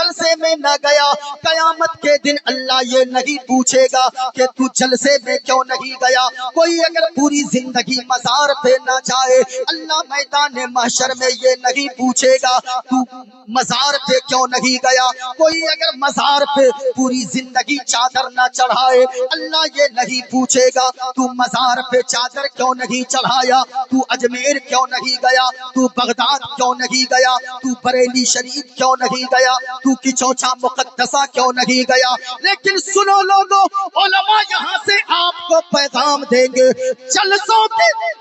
जलसे में न गया, कयामत के दिन अल्लाह ये नहीं पूछेगा कि तू जलसे में क्यों नहीं गया। कोई अगर पूरी जिंदगी मजार पे न जाए, अल्लाह मैदान महशर में ये नहीं पूछेगा तू मजार पे क्यों नहीं गया। कोई अगर मजार पे पूरी जिंदगी चादर न चढ़ाए, अल्लाह ये नहीं पूछेगा तू मजार पे चादर क्यों नहीं चढ़ाया, तू अजमेर क्यों नहीं गया, तू बगदाद क्यों नहीं गया, तू बरेली शरीफ क्यों नहीं गया, तू किचौचा मुकद्दसा क्यों नहीं गया। लेकिन सुनो लोगों, उलमा यहाँ से आपको पैगाम देंगे, जलसों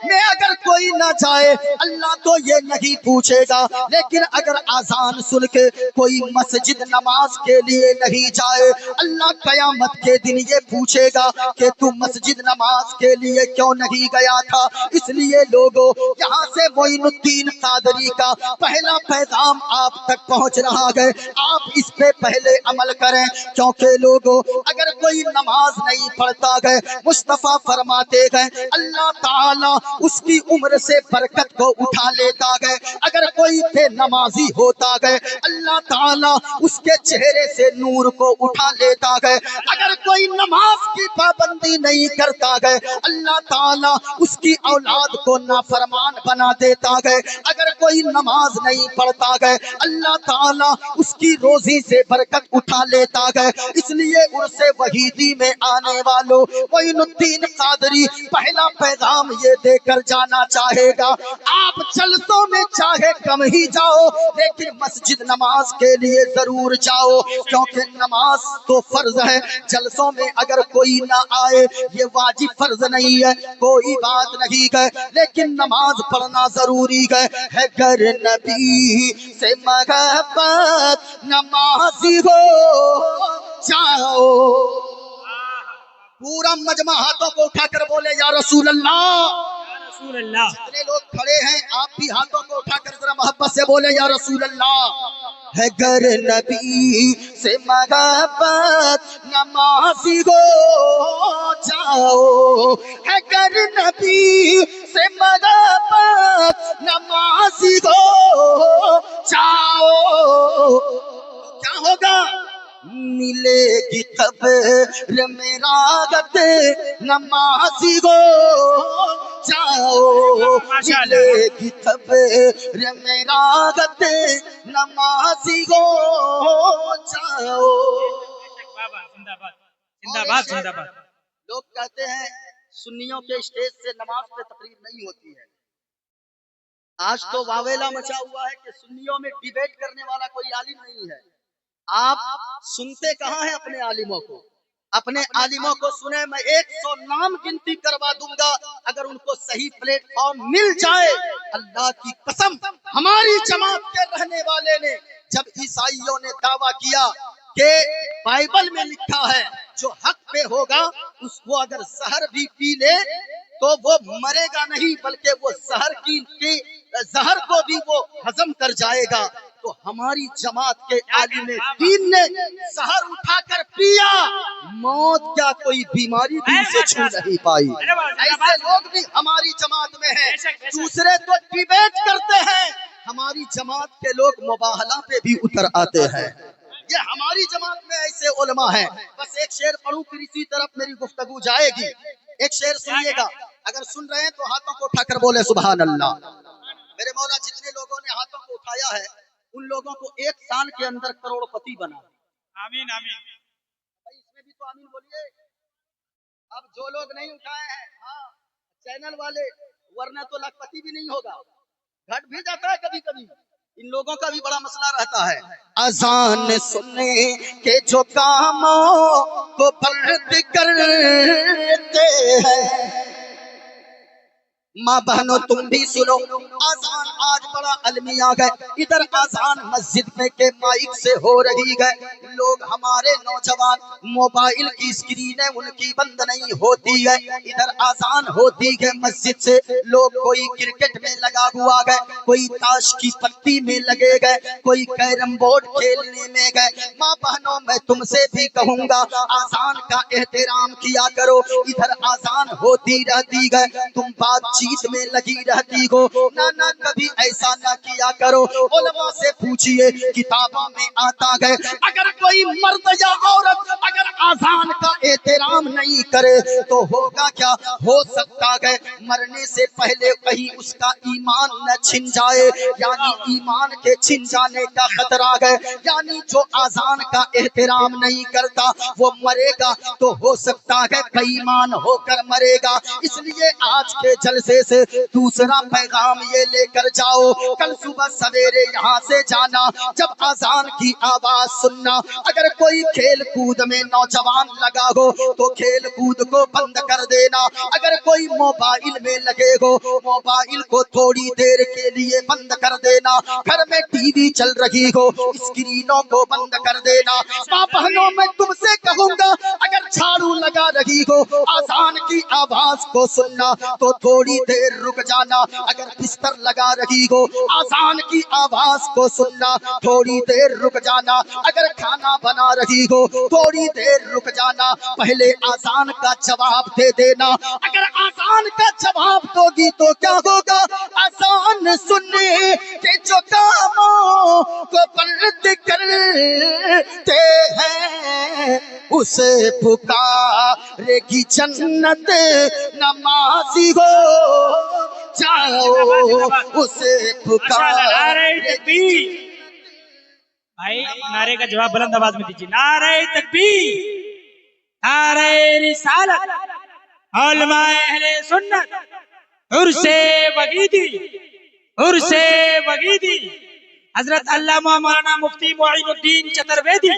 में अगर कोई ना जाए अल्लाह तो ये नहीं पूछेगा, लेकिन अगर आजान सुन के कोई मस्जिद नमाज के लिए नहीं जाए, अल्लाह कयामत के दिन ये पूछेगा कि तू मस्जिद नमाज के लिए क्यों नहीं गया था। इसलिए लोगों, यहाँ से मोइनुद्दीन कादरी का पहला पैगाम आप तक पहुँच रहा है, आप इस पे पहले अमल करें। क्योंकि लोगों, अगर कोई नमाज नहीं पढ़ता है, मुस्तफा फरमाते हैं अल्लाह ताला उसकी उम्र से बरकत को उठा लेता है। अगर कोई बेनमाजी होता है, अल्लाह ताला उसके चेहरे से नूर को उठा लेता है। अगर कोई नमाज की पाबंदी नहीं करता है, अल्लाह ताला उसकी औलाद को नाफरमान बना देता है। अगर कोई नमाज नहीं पढ़ता है, अल्लाह ताला उसकी रोजी से बरकत उठा लेता है। इसलिए उर्से वहीदी में आने वालों, मोइनुद्दीन कादरी पहला पैगाम ये देकर जाना चाहेगा, आप जलसों में चाहे कम ही जाओ, लेकिन मस्जिद नमाज के लिए जरूर जाओ। क्योंकि नमाज तो फर्ज है, जलसों में अगर कोई ना आए ये वाजिब फर्ज नहीं है, कोई बात नहीं है, लेकिन नमाज पढ़ना जरूरी है। गर नबी से मोहब्बत नमाजी हो जाओ। पूरा मजमा हाथों को उठाकर बोले या रसूल अल्लाह। जितने लोग खड़े हैं आप भी हाथों को उठाकर जरा मोहब्बत से बोले या रसूल अल्लाह। है गर नबी से मोहब्बत नमाजी हो जाओ, है गर नबी से मोहब्बत नमाजी हो जाओ। क्या होगा? मिलेगी खबर मेरा गते नमाजी हो जाओ, मिलेगी खबर मेरा गते नमाजी हो जाओ। जिंदाबाद जिंदाबाद। लोग कहते हैं सुन्नियों के स्टेज से नमाज पे तकरीर नहीं होती है। आज तो वावेला मचा हुआ है कि सुन्नियों में डिबेट करने वाला कोई आलिम नहीं है। आप सुनते कहाँ हैं अपने आलिमों को? अपने आलिमों को सुने, मैं 100 नाम गिनती करवा दूंगा अगर उनको सही प्लेटफॉर्म मिल जाए। अल्लाह की कसम, हमारी जमात के रहने वाले ने जब ईसाइयों ने दावा किया कि बाइबल में लिखा है जो हक पे होगा उसको अगर जहर भी पी ले तो वो मरेगा नहीं, बल्कि वो जहर को भी वो हजम कर जाएगा। तो हमारी जमात के आलिम दीन ने जहर उठाकर पिया, मौत क्या कोई बीमारी भी उसे छू नहीं पाई। ऐसे लोग भी हमारी जमात में हैं। दूसरे तो डिबेट करते हैं, हमारी जमात के लोग मुबाहला पे भी उतर आते हैं। ये हमारी जमात में ऐसे उलमा हैं। बस एक शेर पढ़ूं फिर इसी तरफ मेरी गुफ्तगू जाएगी। एक शेर सुनिएगा, अगर सुन रहे हैं तो हाथों को उठाकर बोले सुभान अल्लाह। मेरे मौला जितने लोगों ने हाथों को उठाया है उन लोगों को 1 साल के अंदर करोड़पति बना। आमीन आमीन। इसमें भी तो आमीन बोलिए। अब जो लोग नहीं उठाए हैं, हाँ चैनल वाले, वरना तो लखपति भी नहीं होगा, घट भी जाता है कभी कभी। इन लोगों का भी बड़ा मसला रहता है। अजान सुनने के जो कामों को बंद करते हैं, माँ बहनों तुम भी सुनो। आजान आज बड़ा अलमिया है, इधर आजान मस्जिद में के माइक से हो रही है, لوگ ہمارے نوجوان موبائل کی اسکرینیں ان کی بند نہیں ہوتی ہے، ادھر آزان ہوتی ہے مسجد سے، لوگ کوئی کرکٹ میں لگا ہوا گئے، کوئی تاش کی پتی میں لگے گئے، کوئی کیرم بورڈ کھیلنے میں گئے۔ ماں بہنوں میں تم سے بھی کہوں گا آزان کا احترام کیا کرو، ادھر آزان ہوتی رہتی ہے تم بات چیت میں لگی رہتی ہو، نہ کبھی ایسا نہ کیا کرو۔ علماء سے پوچھئے، کتابوں میں آتا ہے اگر کوئی مرد یا عورت اگر آزان کا احترام نہیں کرے تو ہوگا کیا؟ ہو سکتا ہے مرنے سے پہلے کہیں اس کا ایمان نہ چھن جائے، یعنی ایمان کے چھن جانے کا خطرہ ہے، یعنی جو آزان کا احترام نہیں کرتا وہ مرے گا تو ہو سکتا ہے بے ایمان ہو کر مرے گا۔ اس لیے آج کے جلسے سے دوسرا پیغام یہ لے کر جاؤ، کل صبح سویرے یہاں سے جانا، جب آزان کی آواز سننا، اگر کوئی کھیل کود میں نوجوان لگا ہو تو کھیل کود کو بند کر دینا، اگر کوئی موبائل میں لگے ہو موبائل کو تھوڑی دیر کے لیے بند کر دینا، گھر میں ٹی وی چل رہی ہو اسکرینوں کو بند کر دینا۔ ماں بہنوں میں تم سے کہوں گا اگر جھاڑو لگا رہی ہو آزان کی آواز کو سننا تو تھوڑی دیر رک جانا، اگر بستر لگا رہی ہو آزان کی آواز کو سننا تھوڑی دیر رک جانا، اگر کھانا بنا رہی ہو تھوڑی دیر رک جانا، پہلے آزان کا جواب دے دینا۔ اگر آزان کا جواب دو گی تو کیا ہوگا؟ آزان سننے کے جو کاموں کو بند کرتے ہیں اسے پکارے گی جنت، نمازی ہو جاؤ اسے پکارے گی۔ بھائی نعرے کا جواب بلند آواز میں دیجیے، نعرہ تکبیر، نعرہ رسالت، علماء اہل سنت، عرس وحیدی، عرس وحیدی، حضرت علامہ مولانا مفتی معین الدین چترویدی۔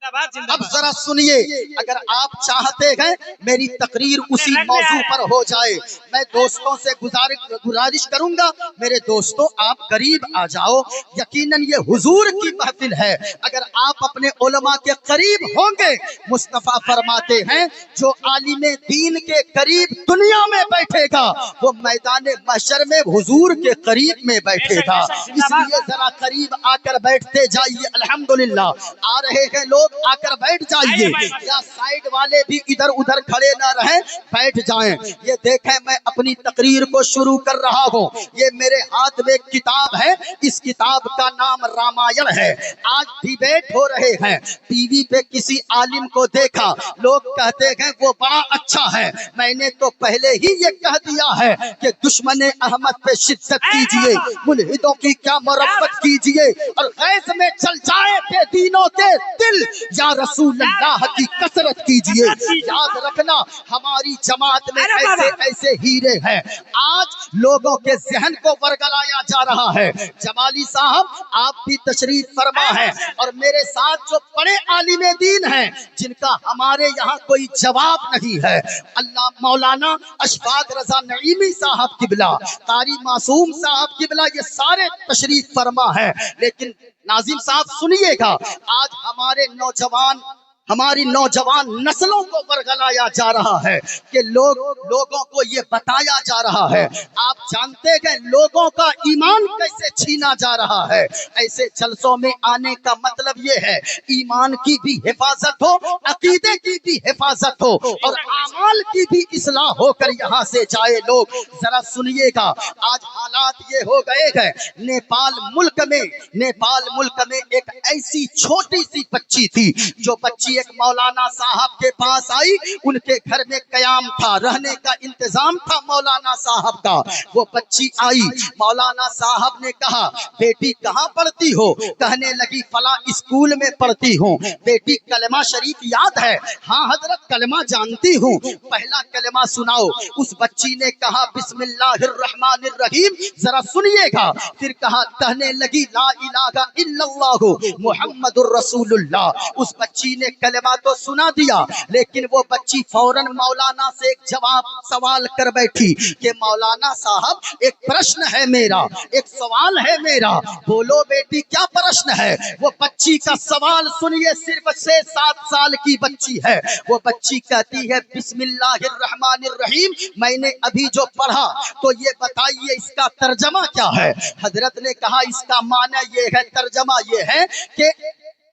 اب ذرا سنیے، اگر آپ چاہتے ہیں میری تقریر اسی موضوع پر ہو جائے، میں دوستوں سے گزارش کروں گا میرے دوستوں آپ قریب آ جاؤ، یقیناً یہ حضور کی محفل ہے، اگر آپ اپنے علماء کے قریب ہوں گے، مصطفیٰ فرماتے ہیں جو عالم دین کے قریب دنیا میں بیٹھے گا وہ میدان محشر میں حضور کے قریب میں بیٹھے گا، اس لیے ذرا قریب آ کر بیٹھتے جائیے۔ الحمدللہ آ رہے ہیں لوگ، آ کر بیٹھ جائیے، یا سائیڈ والے بھی ادھر ادھر کھڑے نہ رہیں، بیٹھ جائیں۔ یہ دیکھیں میں اپنی تقریر کو شروع کر رہا ہوں، یہ میرے ہاتھ میں کتاب ہے، اس کتاب کا نام رامائن ہے۔ آج ڈیبیٹ ہو رہے ہیں، ٹی وی پہ کسی عالم کو دیکھا، لوگ کہتے ہیں وہ بڑا اچھا ہے، میں نے تو پہلے ہی یہ کہہ دیا ہے کہ دشمن احمد پہ شدت کیجئے، ملحدوں کی کیا مربت کیجئے، اور غیظ میں چل جائے بے دینوں کے دل، یا رسول اللہ کی کثرت کیجئے۔ یاد رکھنا ہماری جماعت میں ایسے ایسے ہیرے ہیں، آج لوگوں کے ذہن کو ورگلایا جا رہا ہے۔ جمالی صاحب آپ بھی تشریف فرما ہے، اور میرے ساتھ جو بڑے عالم دین ہیں جن کا ہمارے یہاں کوئی جواب نہیں ہے، اللہ مولانا اشفاق رضا نعیمی صاحب قبلہ، قاری معصوم صاحب قبلہ، یہ سارے تشریف فرما ہے۔ لیکن ناظم صاحب سنیے گا، آج ہماری نوجوان نسلوں کو ورگلایا جا رہا ہے کہ لوگوں کو یہ بتایا جا رہا ہے، آپ جانتے ہیں لوگوں کا ایمان کیسے چھینا جا رہا ہے۔ ایسے جلسوں میں آنے کا مطلب یہ ہے ایمان کی بھی حفاظت ہو، عقیدے کی بھی حفاظت ہو، اور اعمال کی بھی اصلاح ہو کر یہاں سے جائے لوگ۔ ذرا سنیے گا، آج حالات یہ ہو گئے ہیں، نیپال ملک میں ایک ایسی چھوٹی سی بچی تھی، جو بچی ایک مولانا صاحب کے پاس آئی، ان کے گھر میں قیام تھا، رہنے کا انتظام تھا مولانا صاحب کا۔ وہ بچی آئی، مولانا صاحب نے کہا بیٹی کہاں پڑھتی ہو؟ کہنے لگی فلاں اسکول میں پڑھتی ہوں۔ بیٹی کلمہ شریف یاد ہے؟ ہاں حضرت کلمہ جانتی ہوں۔ پہلا کلمہ سناؤ۔ اس بچی نے کہا بسم اللہ الرحمن الرحیم، ذرا سنیے گا، پھر کہنے لگی لا الہ الا اللہ محمد الرسول اللہ۔ اس بچی نے कलमा तो सुना दिया, लेकिन वो बच्ची फौरन मौलाना से एक जवाब सवाल कर बैठी कि मौलाना साहब एक प्रश्न है मेरा, एक सवाल है मेरा। बोलो बेटी क्या प्रश्न है? वो बच्ची का सवाल सुनिए, सिर्फ 6-7 साल की बच्ची है। वो बच्ची कहती है बिस्मिल्लाहिर्रहमानिर्रहीम, मैंने अभी जो पढ़ा तो ये बताइए इसका तर्जमा क्या है? हजरत ने कहा इसका माना ये है, तर्जमा ये है कि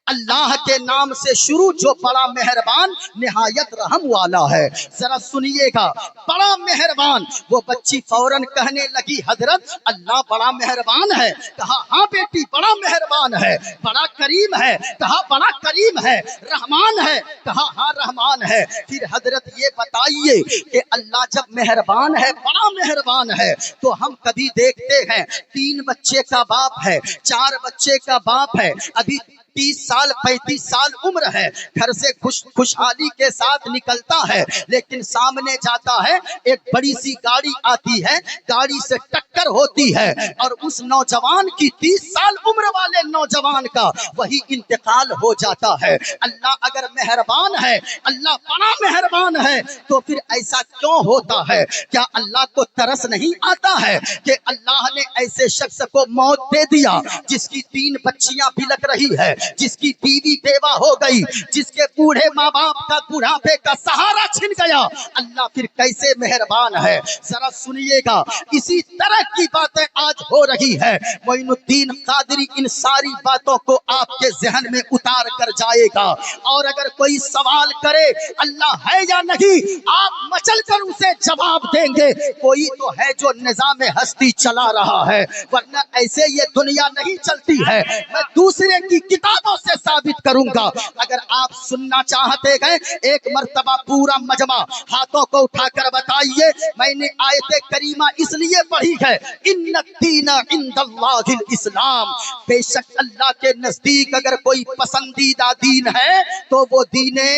अल्लाह के नाम से शुरू जो बड़ा मेहरबान निहायत रहम वाला है। जरा सुनिएगा, बड़ा मेहरबान। वो बच्ची फौरन कहने लगी हजरत अल्लाह बड़ा मेहरबान है। कहा हाँ बेटी बड़ा मेहरबान है। बड़ा करीम है? कहा बड़ा करीम है। रहमान है? कहा हाँ रहमान है। फिर हजरत ये बताइए कि अल्लाह जब मेहरबान है, बड़ा मेहरबान है, तो हम कभी देखते हैं 3 बच्चे का बाप है, 4 बच्चे का बाप है, अभी 30 साल 35 साल उम्र है, घर से खुशहाली के साथ निकलता है, लेकिन सामने जाता है एक बड़ी सी गाड़ी आती है, गाड़ी से टक्कर होती है और उस नौजवान की 30 साल उम्र वाले नौजवान का वही इंतकाल हो जाता है। अल्लाह अगर मेहरबान है, अल्लाह बड़ा मेहरबान है, तो फिर ऐसा क्यों होता है? क्या अल्लाह को तरस नहीं आता है कि अल्लाह ने ऐसे शख्स को मौत दे दिया जिसकी 3 बच्चियां बिलक रही है, जिसकी बीवी बेवा हो गई, जिसके बूढ़े माँ बाप का बुढ़ापे का सहारा छिन गया? अल्लाह फिर कैसे मेहरबान है? जरा सुनिएगा, इसी तरह की बातें आज हो रही है। मोइनुद्दीन कादरी इन सारी बातों को आपके जहन में उतार कर जाएगा, और अगर कोई सवाल करे अल्लाह है या नहीं, आप मचल कर उसे जवाब देंगे कोई तो है जो निजाम हस्ती चला रहा है, वरना ऐसे ये दुनिया नहीं चलती है। मैं दूसरे की किताबों से साबित करूंगा। अगर आप सुनना चाहते हैं, एक मर्तबा पूरा मजमा हाथों को उठाकर बताइए, मैंने आयत करीमा इसलिए पढ़ी है, इन्नद्दीना इंदल्लाहिल इस्लाम, बेशक अल्लाह के नजदीक अगर कोई पसंदीदा दीन है तो वो दीने,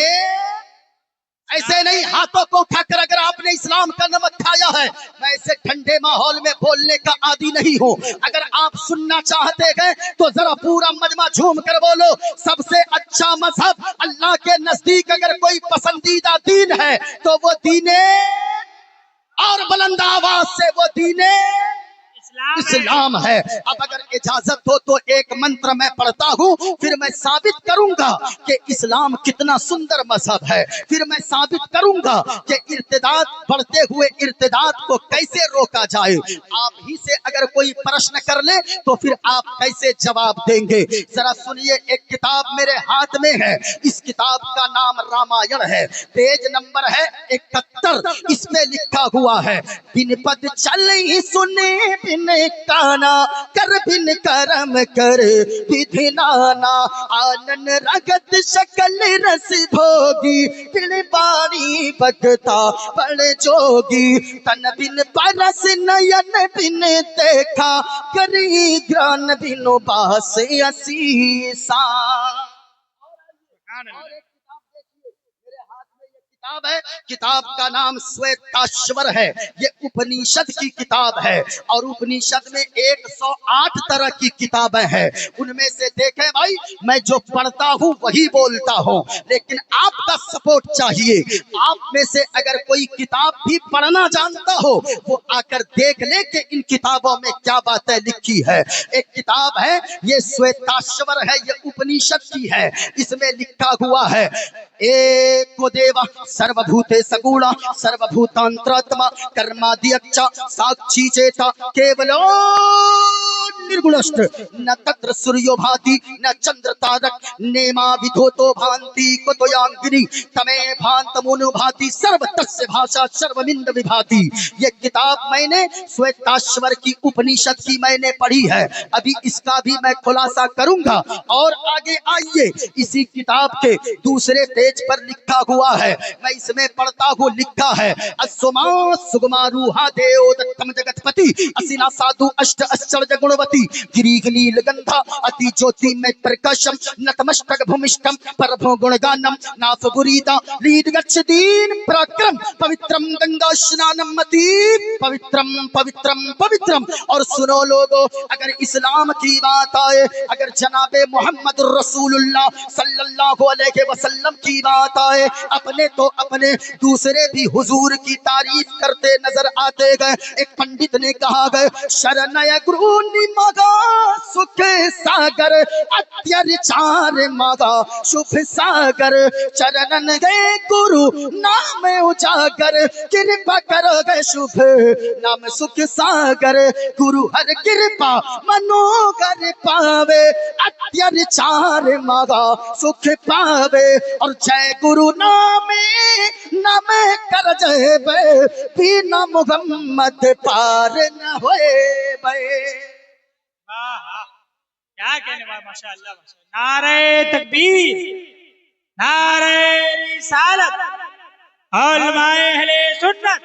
ऐसे नहीं हाथों को उठाकर अगर आपने इस्लाम का नमक खाया है। मैं ऐसे ठंडे माहौल में बोलने का आदी नहीं हूँ। अगर आप सुनना चाहते हैं तो जरा पूरा मजमा झूम कर बोलो, सबसे अच्छा मजहब अल्लाह के नजदीक अगर कोई पसंदीदा दीन है तो वो दीने, और बुलंद आवाज से वो दीने इस्लाम है। अब अगर इजाजत हो तो एक मंत्र मैं पढ़ता हूँ, फिर मैं साबित करूंगा कि इस्लाम कितना सुंदर मजहब है, फिर मैं साबित करूंगा कि इर्तिदाद, बढ़ते हुए इर्तिदाद को कैसे रोका जाए। आप ही से अगर कोई प्रश्न कर ले तो फिर आप कैसे जवाब देंगे? जरा सुनिए, एक किताब मेरे हाथ में है, इस किताब का नाम रामायण है, पेज नंबर है 71। इसमें लिखा हुआ है, बिन पद चल ही सुने बिन काना, कर बिन करम कर विधि नाना, आनन रगत शकल रस भोगी, दिल बारी बगता बड़ जोगी, तन बिन परस नयन बिन देखा, करी ग्रान बिनु बास असीसा। किताब है, किताब का नाम श्वेताश्वर है। ये उपनिषद की किताब है और उपनिषद में 108 तरह की किताबें हैं। उनमें से देखें भाई, मैं जो पढ़ता हूँ वही बोलता हूँ, लेकिन आपका सपोर्ट चाहिए। आप में से अगर कोई किताब भी पढ़ना जानता हो वो आकर देख ले कि इन किताबों में क्या बातें लिखी है। एक किताब है, ये श्वेताश्वर है, ये उपनिषद की है। इसमें लिखा हुआ है, एको देवा सर्वभूते सगुणा सर्वभूतांतरात्मा कर्माद्यक्ष साक्षी चेता केवलो निर्गुणस्थ, न तत्र सूर्यो भाति न चंद्र तारक, नेमा विधोतो भांति कुतोयांगिनी, तमे भांतमुनु भाति सर्व तस्य भाषा सर्वमिंद विभाति। ये किताब मैंने श्वेताश्वर की उपनिषद की मैंने पढ़ी है। अभी इसका भी मैं खुलासा करूंगा। और आगे आइए, इसी किताब के दूसरे पेज पर लिखा हुआ है, मैं इसमें पढ़ता हूँ लिखा है असुमा सुगमा रूहा देव दत्तम जगतपति असिना साधु अष्ट आश्चर्य गुणवती गिरीग नील गंधा अति ज्योति में प्रकाशम नतमस्तक भूमिष्ठम परभो गुणगानम नाफ बुरीदा लीड गच्छ दीन पराक्रम पवित्रम गंगा स्नानम मति पवित्रम पवित्रम पवित्रम। और सुनो लोगों, अगर इस्लाम की बात आए, अगर जनाबे मोहम्मद रसूलुल्लाह सल्लल्लाहु अलैहि वसल्लम की बात आए, अपने तो अपने दूसरे भी हुजूर की तारीफ करते नजर आते गए। एक पंडित ने कहा गए शरणय गुरु निमगा सुख सागर अत्याचार मगा शुभ सागर चरणन गए गुरु नाम उजागर कृपा करो गए शुभ नाम सुख सागर गुरु हर कृपा मनोगर पावे अत्याचार मगा सुख पावे। और जय गुरु नामे नाम कर जय बिना मुहम्मद पार न होए बे। क्या कहने वाला, माशाअल्लाह माशाअल्लाह। नारे तकबीर, नारे रिसालत, उलमाए अहले सुन्नत,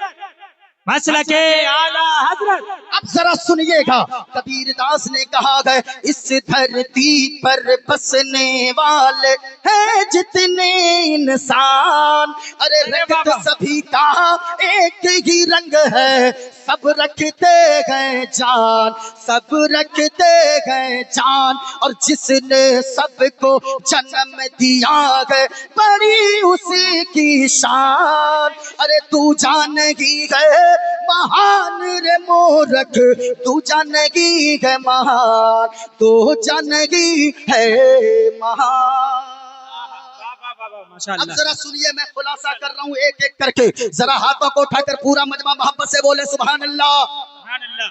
मसलके आला हजरत। अब जरा सुनिएगा, कबीर दास ने कहा गए इस धरती पर बसने वाले हैं जितने इंसान, अरे रक्त सभी का एक ही रंग है, सब रखते गए जान, सब रखते गए जान। और जिसने सबको जन्म दिया है बड़ी उसी की शान, अरे तू जानेगी है महान रे मोरख, तू जानेगी है महान, तू जानेगी है महान। अब जरा सुनिए, मैं खुलासा कर रहा हूँ एक एक करके, जरा हाथों को उठाकर पूरा मजमा मोहब्बत से बोले सुभान अल्लाह,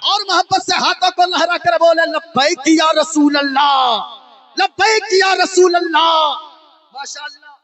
और मोहब्बत से हाथों को लहरा कर बोले लब्बैक या रसूल अल्लाह, लब्बैक या रसूल अल्लाह। माशाअल्लाह,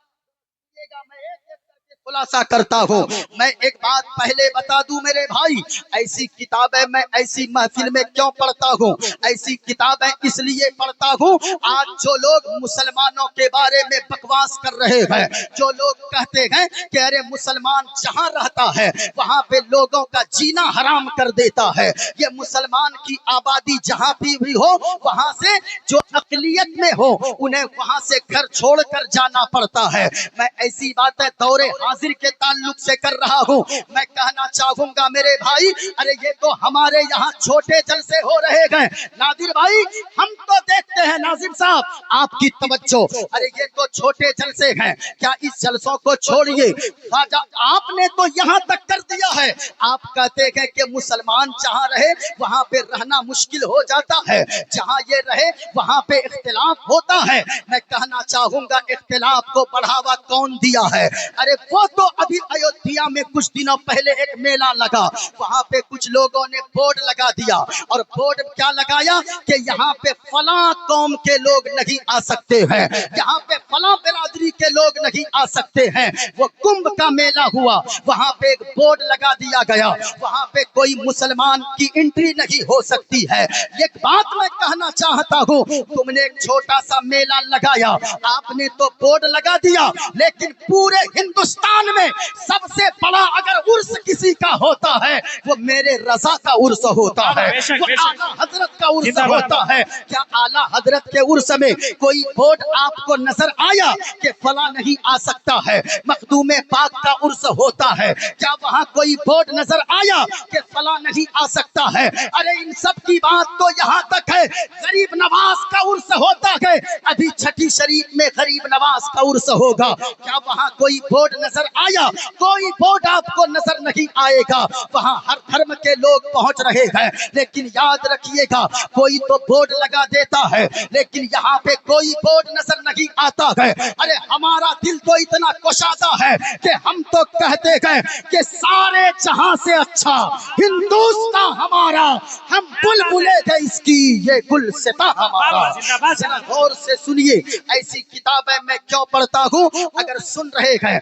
मैं एक एक करके खुलासा करता हूँ। मैं एक बात पहले बता दूं मेरे भाई, ऐसी किताबें मैं ऐसी महफिल में क्यों पढ़ता हूँ, ऐसी किताबें इसलिए पढ़ता हूँ, आज जो लोग मुसलमानों के बारे में बकवास कर रहे हैं, जो लोग कहते हैं कि अरे मुसलमान जहाँ रहता है वहाँ पे लोगों का जीना हराम कर देता है, ये मुसलमान की आबादी जहाँ भी हो वहाँ से जो अकलियत में हो उन्हें वहाँ से घर छोड़कर जाना पड़ता है। मैं ऐसी बातें दौरे हाजिर के ताल्लुक से कर रहा हूँ। मैं कहना चाहूंगा मेरे भाई, अरे ये तो हमारे यहाँ छोटे जलसे हो रहे हैं नादिर भाई, हम तो देखते हैं नाजिम साहब आपकी तवज्जो, अरे ये तो छोटे जलसे हैं, क्या इस जलसों को छोड़िए, आपने तो यहाँ तक कर दिया है, आप कहते हैं कि मुसलमान जहाँ रहे वहाँ पे रहना मुश्किल हो जाता है, जहाँ ये रहे वहाँ पे इख्तिलाफ होता है। मैं कहना चाहूंगा इख्तिलाफ को बढ़ावा कौन दिया है, अरे वो तो अभी अयोध्या में कुछ दिनों पहले एक मेला लगा, वहाँ पे कुछ लोगों ने बोर्ड लगा दिया, और बोर्ड क्या लगाया कि यहाँ पे फला कौम के लोग नहीं आ सकते हैं, यहाँ पे फला बिरादरी के लोग नहीं आ सकते हैं। वो कुंभ का मेला हुआ, वहाँ पे एक बोर्ड लगा दिया गया, वहाँ पे कोई मुसलमान की एंट्री नहीं हो सकती है। एक बात मैं कहना चाहता हूँ, तुमने एक छोटा सा मेला लगाया, आपने तो बोर्ड लगा दिया, लेकिन पूरे हिंदुस्तान में सबसे बड़ा अगर उर्स किसी का होता है वो मेरे रजा का उर्स होता है, वो आला हजरत का उर्स होता है। क्या आला हजरत के उर्स में कोई बोर्ड आपको नजर आया कि फला नहीं आ सकता है? मखदूमे पाक का उर्स होता है, क्या वहाँ कोई बोर्ड नजर आया कि फला नहीं आ सकता है? अरे इन सब की बात तो यहाँ तक है, गरीब नवाज का उर्स होता है, अभी छठी शरीफ में गरीब नवाज का उर्स होगा, क्या वहाँ कोई बोर्ड नजर आया? कोई बोर्ड आपको नजर नहीं आएगा। वहाँ हर धर्म के लोग पहुंच रहे हैं, लेकिन याद रखिएगा कोई तो बोर्ड लगा देता है, लेकिन यहाँ पे कोई बोर्ड नजर नहीं आता है। अरे हमारा दिल तो इतना कुशादा है कि हम तो कहते हैं कि सारे जहां से अच्छा हिंदुस्तान हमारा, हम बुलबुले थे इसकी, ये गुलसिता हमारा। गौर से सुनिए, ऐसी किताबें मैं क्यों पढ़ता हूँ, अगर सुन रहे हैं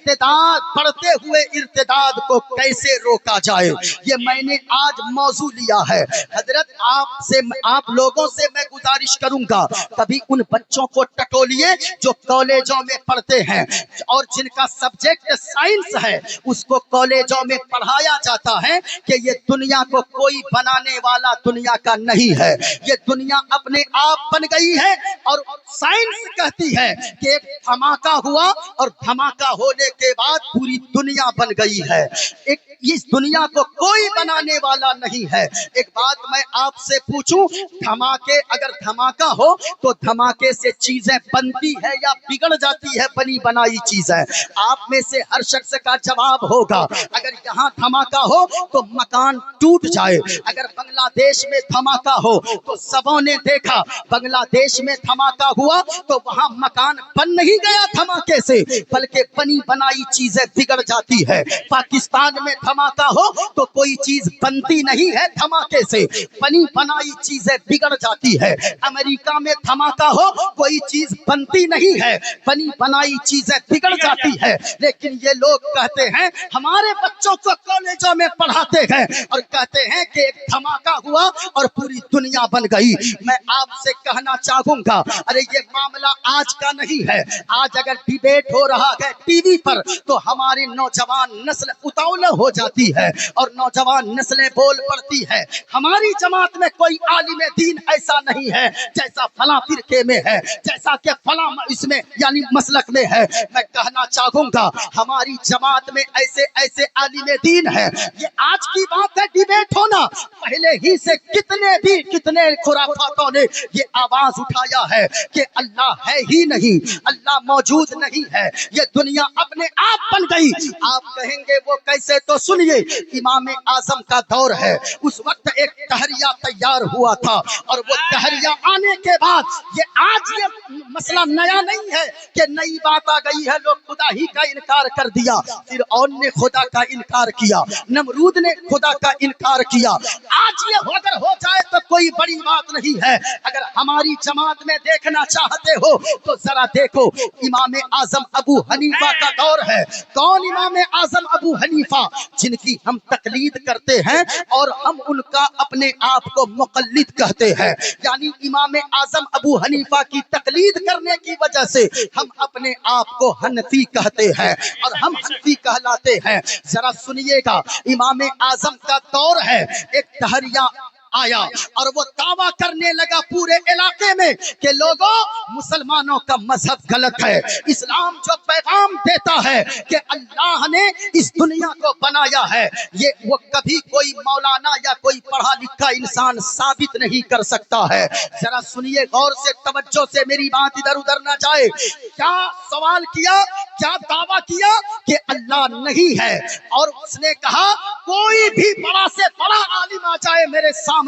इर्तिदाद, बढ़ते हुए इर्तिदाद को कैसे रोका जाए, ये मैंने आज मौजू लिया है। हजरत आप लोगों से मैं गुजारिश करूंगा, कभी उन बच्चों को टटोलिए जो कॉलेजों में पढ़ते हैं और जिनका सब्जेक्ट साइंस है, उसको कॉलेजों में पढ़ाया जाता है कि ये दुनिया को कोई बनाने वाला दुनिया का नहीं है, ये दुनिया अपने आप बन गई है। और साइंस कहती है कि एक धमाका हुआ और धमाका होने के बाद पूरी दुनिया बन गई है। इस दुनिया को कोई बनाने वाला नहीं है। एक बात मैं आपसे पूछूं, अगर धमाका हो तो धमाके से चीजें बनती है या बिगड़ जाती है बनी बनाई चीजें? आप में से हर शख्स का जवाब होगा, अगर यहाँ धमाका हो तो मकान टूट जाए। अगर बांग्लादेश में धमाका हो तो सबों ने देखा, बांग्लादेश में धमाका हुआ तो वहां मकान बन नहीं गया धमाके से, बल्कि बनी बनाई चीजें बिगड़ जाती है। पाकिस्तान में धमाका हो तो कोई चीज बनती नहीं है धमाके से, बनी बनाई चीजें बिगड़ जाती है। अमेरिका में धमाका हो कोई चीज बनती नहीं है, बनी बनाई चीजें बिगड़ जाती है। लेकिन ये लोग कहते हैं, हमारे बच्चों को कॉलेजों में पढ़ाते हैं और कहते हैं कि एक धमाका हुआ और पूरी दुनिया बन गई। मैं आपसे कहना चाहूंगा, अरे ये मामला आज का नहीं है। आज अगर डिबेट हो रहा है टीवी पर तो हमारी नौजवान नस्ल उतावला हो जाती है और नौजवान नस्लें बोल पड़ती है, हमारी जमात में कोई आलिम दीन ऐसा नहीं है जैसा फला फिरके में है, जैसा कि फला इसमें यानी मसलक में है। मैं कहना चाहूंगा, हमारी जमात में ऐसे ऐसे आलिम दीन है। ये आज की बात है डिबेट होना, पहले ही से कितने खुराफातों ने ये आवाज उठाया है कि अल्लाह है ही नहीं, अल्लाह मौजूद नहीं है, ये दुनिया अपने आप बन गई। आप कहेंगे वो कैसे, तो सुनिए, इमाम आजम का दौर है, उस वक्त एक तहरिया तैयार हुआ था और वो तहरिया आने के बाद ये मसला नया नहीं है कि नई बात आ गई है, लोग खुदा ही का इनकार कर दिया, फिरऔन ने खुदा का इनकार किया, नमरूद ने खुदा का इनकार किया। आज ये अगर हो जाए तो कोई बड़ी बात नहीं है। अगर हमारी जमात में देखना चाहते हो तो जरा देखो, इमाम आजम अबू हनीफा का दौर है। कौन इमाम आजम अबू हनीफा, जिनकी हम तकलीद करते हैं और हम उनका अपने आप को मुक़ल्लिद कहते हैं, यानी इमाम आजम अबू हनीफा की तकलीद करने की वजह से हम अपने आप को हनफी कहते हैं और हम हनफी कहलाते हैं। जरा सुनिएगा, इमाम आजम का दौर है, एक तहरिया आया और वो दावा करने लगा पूरे इलाके में कि लोगों, मुसलमानों का मजहब गलत है। इस्लाम जो पैगाम देता है कि अल्लाह ने इस दुनिया को बनाया है, ये वो कभी कोई मौलाना या कोई पढ़ा लिखा इंसान साबित नहीं कर सकता है। जरा सुनिए गौर से, तवज्जो से, मेरी बात इधर उधर ना जाए। क्या सवाल किया, क्या दावा किया कि अल्लाह नहीं है, और उसने कहा कोई भी बड़ा से बड़ा आलिम आ जाए मेरे सामने,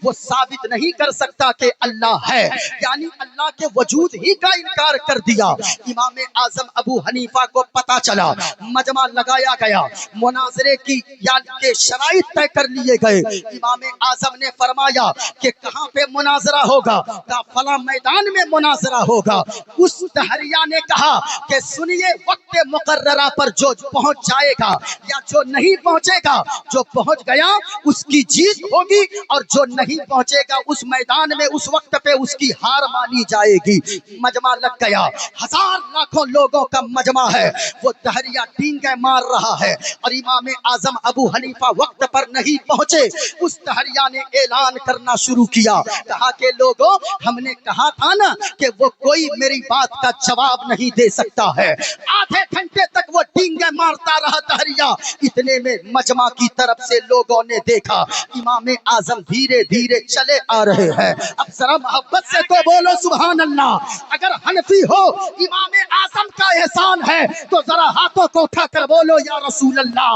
वो साबित नहीं कर सकता कि अल्लाह है, यानी अल्लाह के वजूद ही का इनकार कर दिया। इमाम आजम अबू हनीफा को पता चला, मजमा लगाया गया, मुनाजरे की यानी के शराइत तय कर लिए गए। इमाम आजम ने फरमाया कि कहां पे मुनाजरा होगा, कहा फला मैदान में मुनाजरा होगा। उस तहरिया ने कहा कि सुनिए, वक्त मुकर्ररा पर जो पहुंच जाएगा या जो नहीं पहुंचेगा, जो पहुंच गया उसकी जीत होगी और जो नहीं पहुंचेगा उस मैदान में उस वक्त पे उसकी हार मानी जाएगी। मजमा लग गया, हजार लाखों लोगों का मजमा है, वो तहरिया डींगे मार रहा है और इमाम आजम अबू हनीफा वक्त पर नहीं पहुंचे। उस तहरिया ने ऐलान करना शुरू किया, कहा कि लोगों, हमने कहा था ना कि वो कोई मेरी बात का जवाब नहीं दे सकता है। आधे घंटे तक वो डींगे मारता रहा तहरिया। इतने में मजमा की तरफ से लोगों ने देखा इमाम आजम धीरे धीरे चले आ रहे हैं। अब जरा मोहब्बत से तो बोलो सुभान अल्लाह। अगर हनफी हो, इमाम आजम का एहसान है तो जरा हाथों को उठाकर बोलो या रसूल अल्लाह,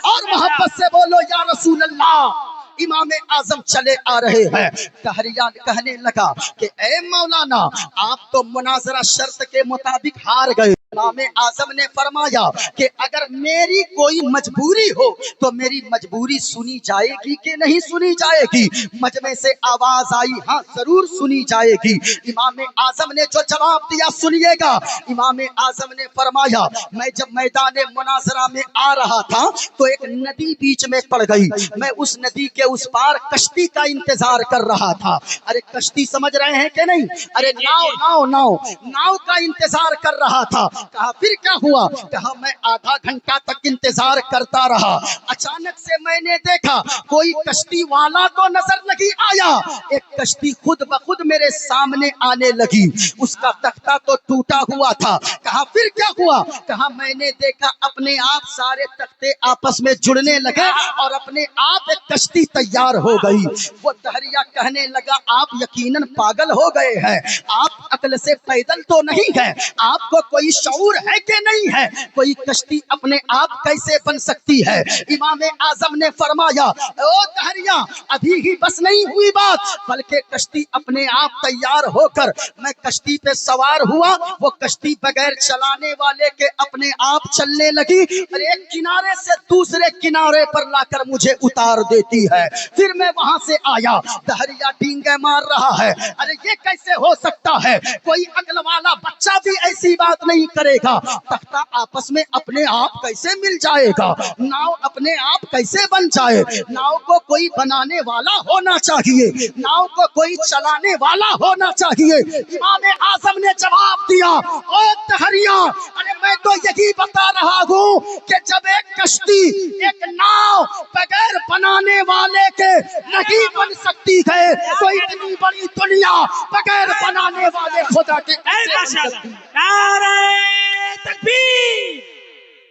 और मोहब्बत से बोलो या रसूल अल्लाह। इमाम आजम चले आ रहे हैं। तहरिया कहने लगा कि ए मौलाना, आप तो मुनाजरा शर्त के मुताबिक हार गए। इमाम आजम ने फरमाया कि अगर मेरी कोई मजबूरी हो तो मेरी मजबूरी सुनी जाएगी कि नहीं सुनी जाएगी। मजमे से आवाज आई, हाँ जरूर सुनी जाएगी। इमाम आजम ने जो जवाब दिया सुनिएगा। इमाम आजम ने फरमाया, मैं जब मैदान मुनाजरा में आ रहा था तो एक नदी बीच में पड़ गई। मैं उस नदी के उस पार कश्ती का इंतजार कर रहा था। अरे कश्ती समझ रहे हैं कि नहीं? अरे नाव नाव नाव नाव का इंतजार कर रहा था। कहा फिर क्या हुआ? कहा मैं आधा घंटा तक इंतजार करता रहा। अचानक से मैंने देखा कोई कश्ती वाला तो नजर नहीं आया, एक कश्ती खुद ब खुद मेरे सामने आने लगी। उसका तख्ता तो टूटा हुआ था। कहा फिर क्या हुआ? कहा मैंने देखा अपने आप सारे तख्ते आपस में जुड़ने लगे और अपने आप एक कश्ती तैयार हो गई। वो दहरिया कहने लगा, आप यकीनन पागल हो गए हैं, आप अक्ल से पैदल तो नहीं है, आपको कोई शऊर है कि नहीं है? कोई कश्ती अपने आप कैसे बन सकती है? इमाम आजम ने फरमाया, ओ दहरिया अभी ही बस नहीं हुई बात, बल्कि कश्ती अपने आप तैयार होकर मैं कश्ती पे सवार हुआ। वो कश्ती बगैर चलाने वाले के अपने आप चलने लगी और एक किनारे से दूसरे किनारे पर लाकर मुझे उतार देती है। फिर मैं वहां से आया, दहरिया डींगे मार रहा है। अरे ये कैसे हो सकता है? कोई अक्ल वाला बच्चा भी ऐसी बात नहीं करेगा। तख्ता आपस में अपने आप कैसे मिल जाएगा? नाव अपने आप कैसे बन जाए? नाव को कोई बनाने वाला होना चाहिए, नाव को कोई चलाने वाला होना चाहिए। इमाम आजम ने जवाब दिया, ओ दहरिया अरे मैं तो यही बता रहा हूँ कि जब एक कश्ती एक नाव बगैर बनाने वाले के नहीं बन सकती है तो इतनी बड़ी दुनिया बगैर बनाने वाले खुदा के कैसे बन सकती है? नारे तकबीर,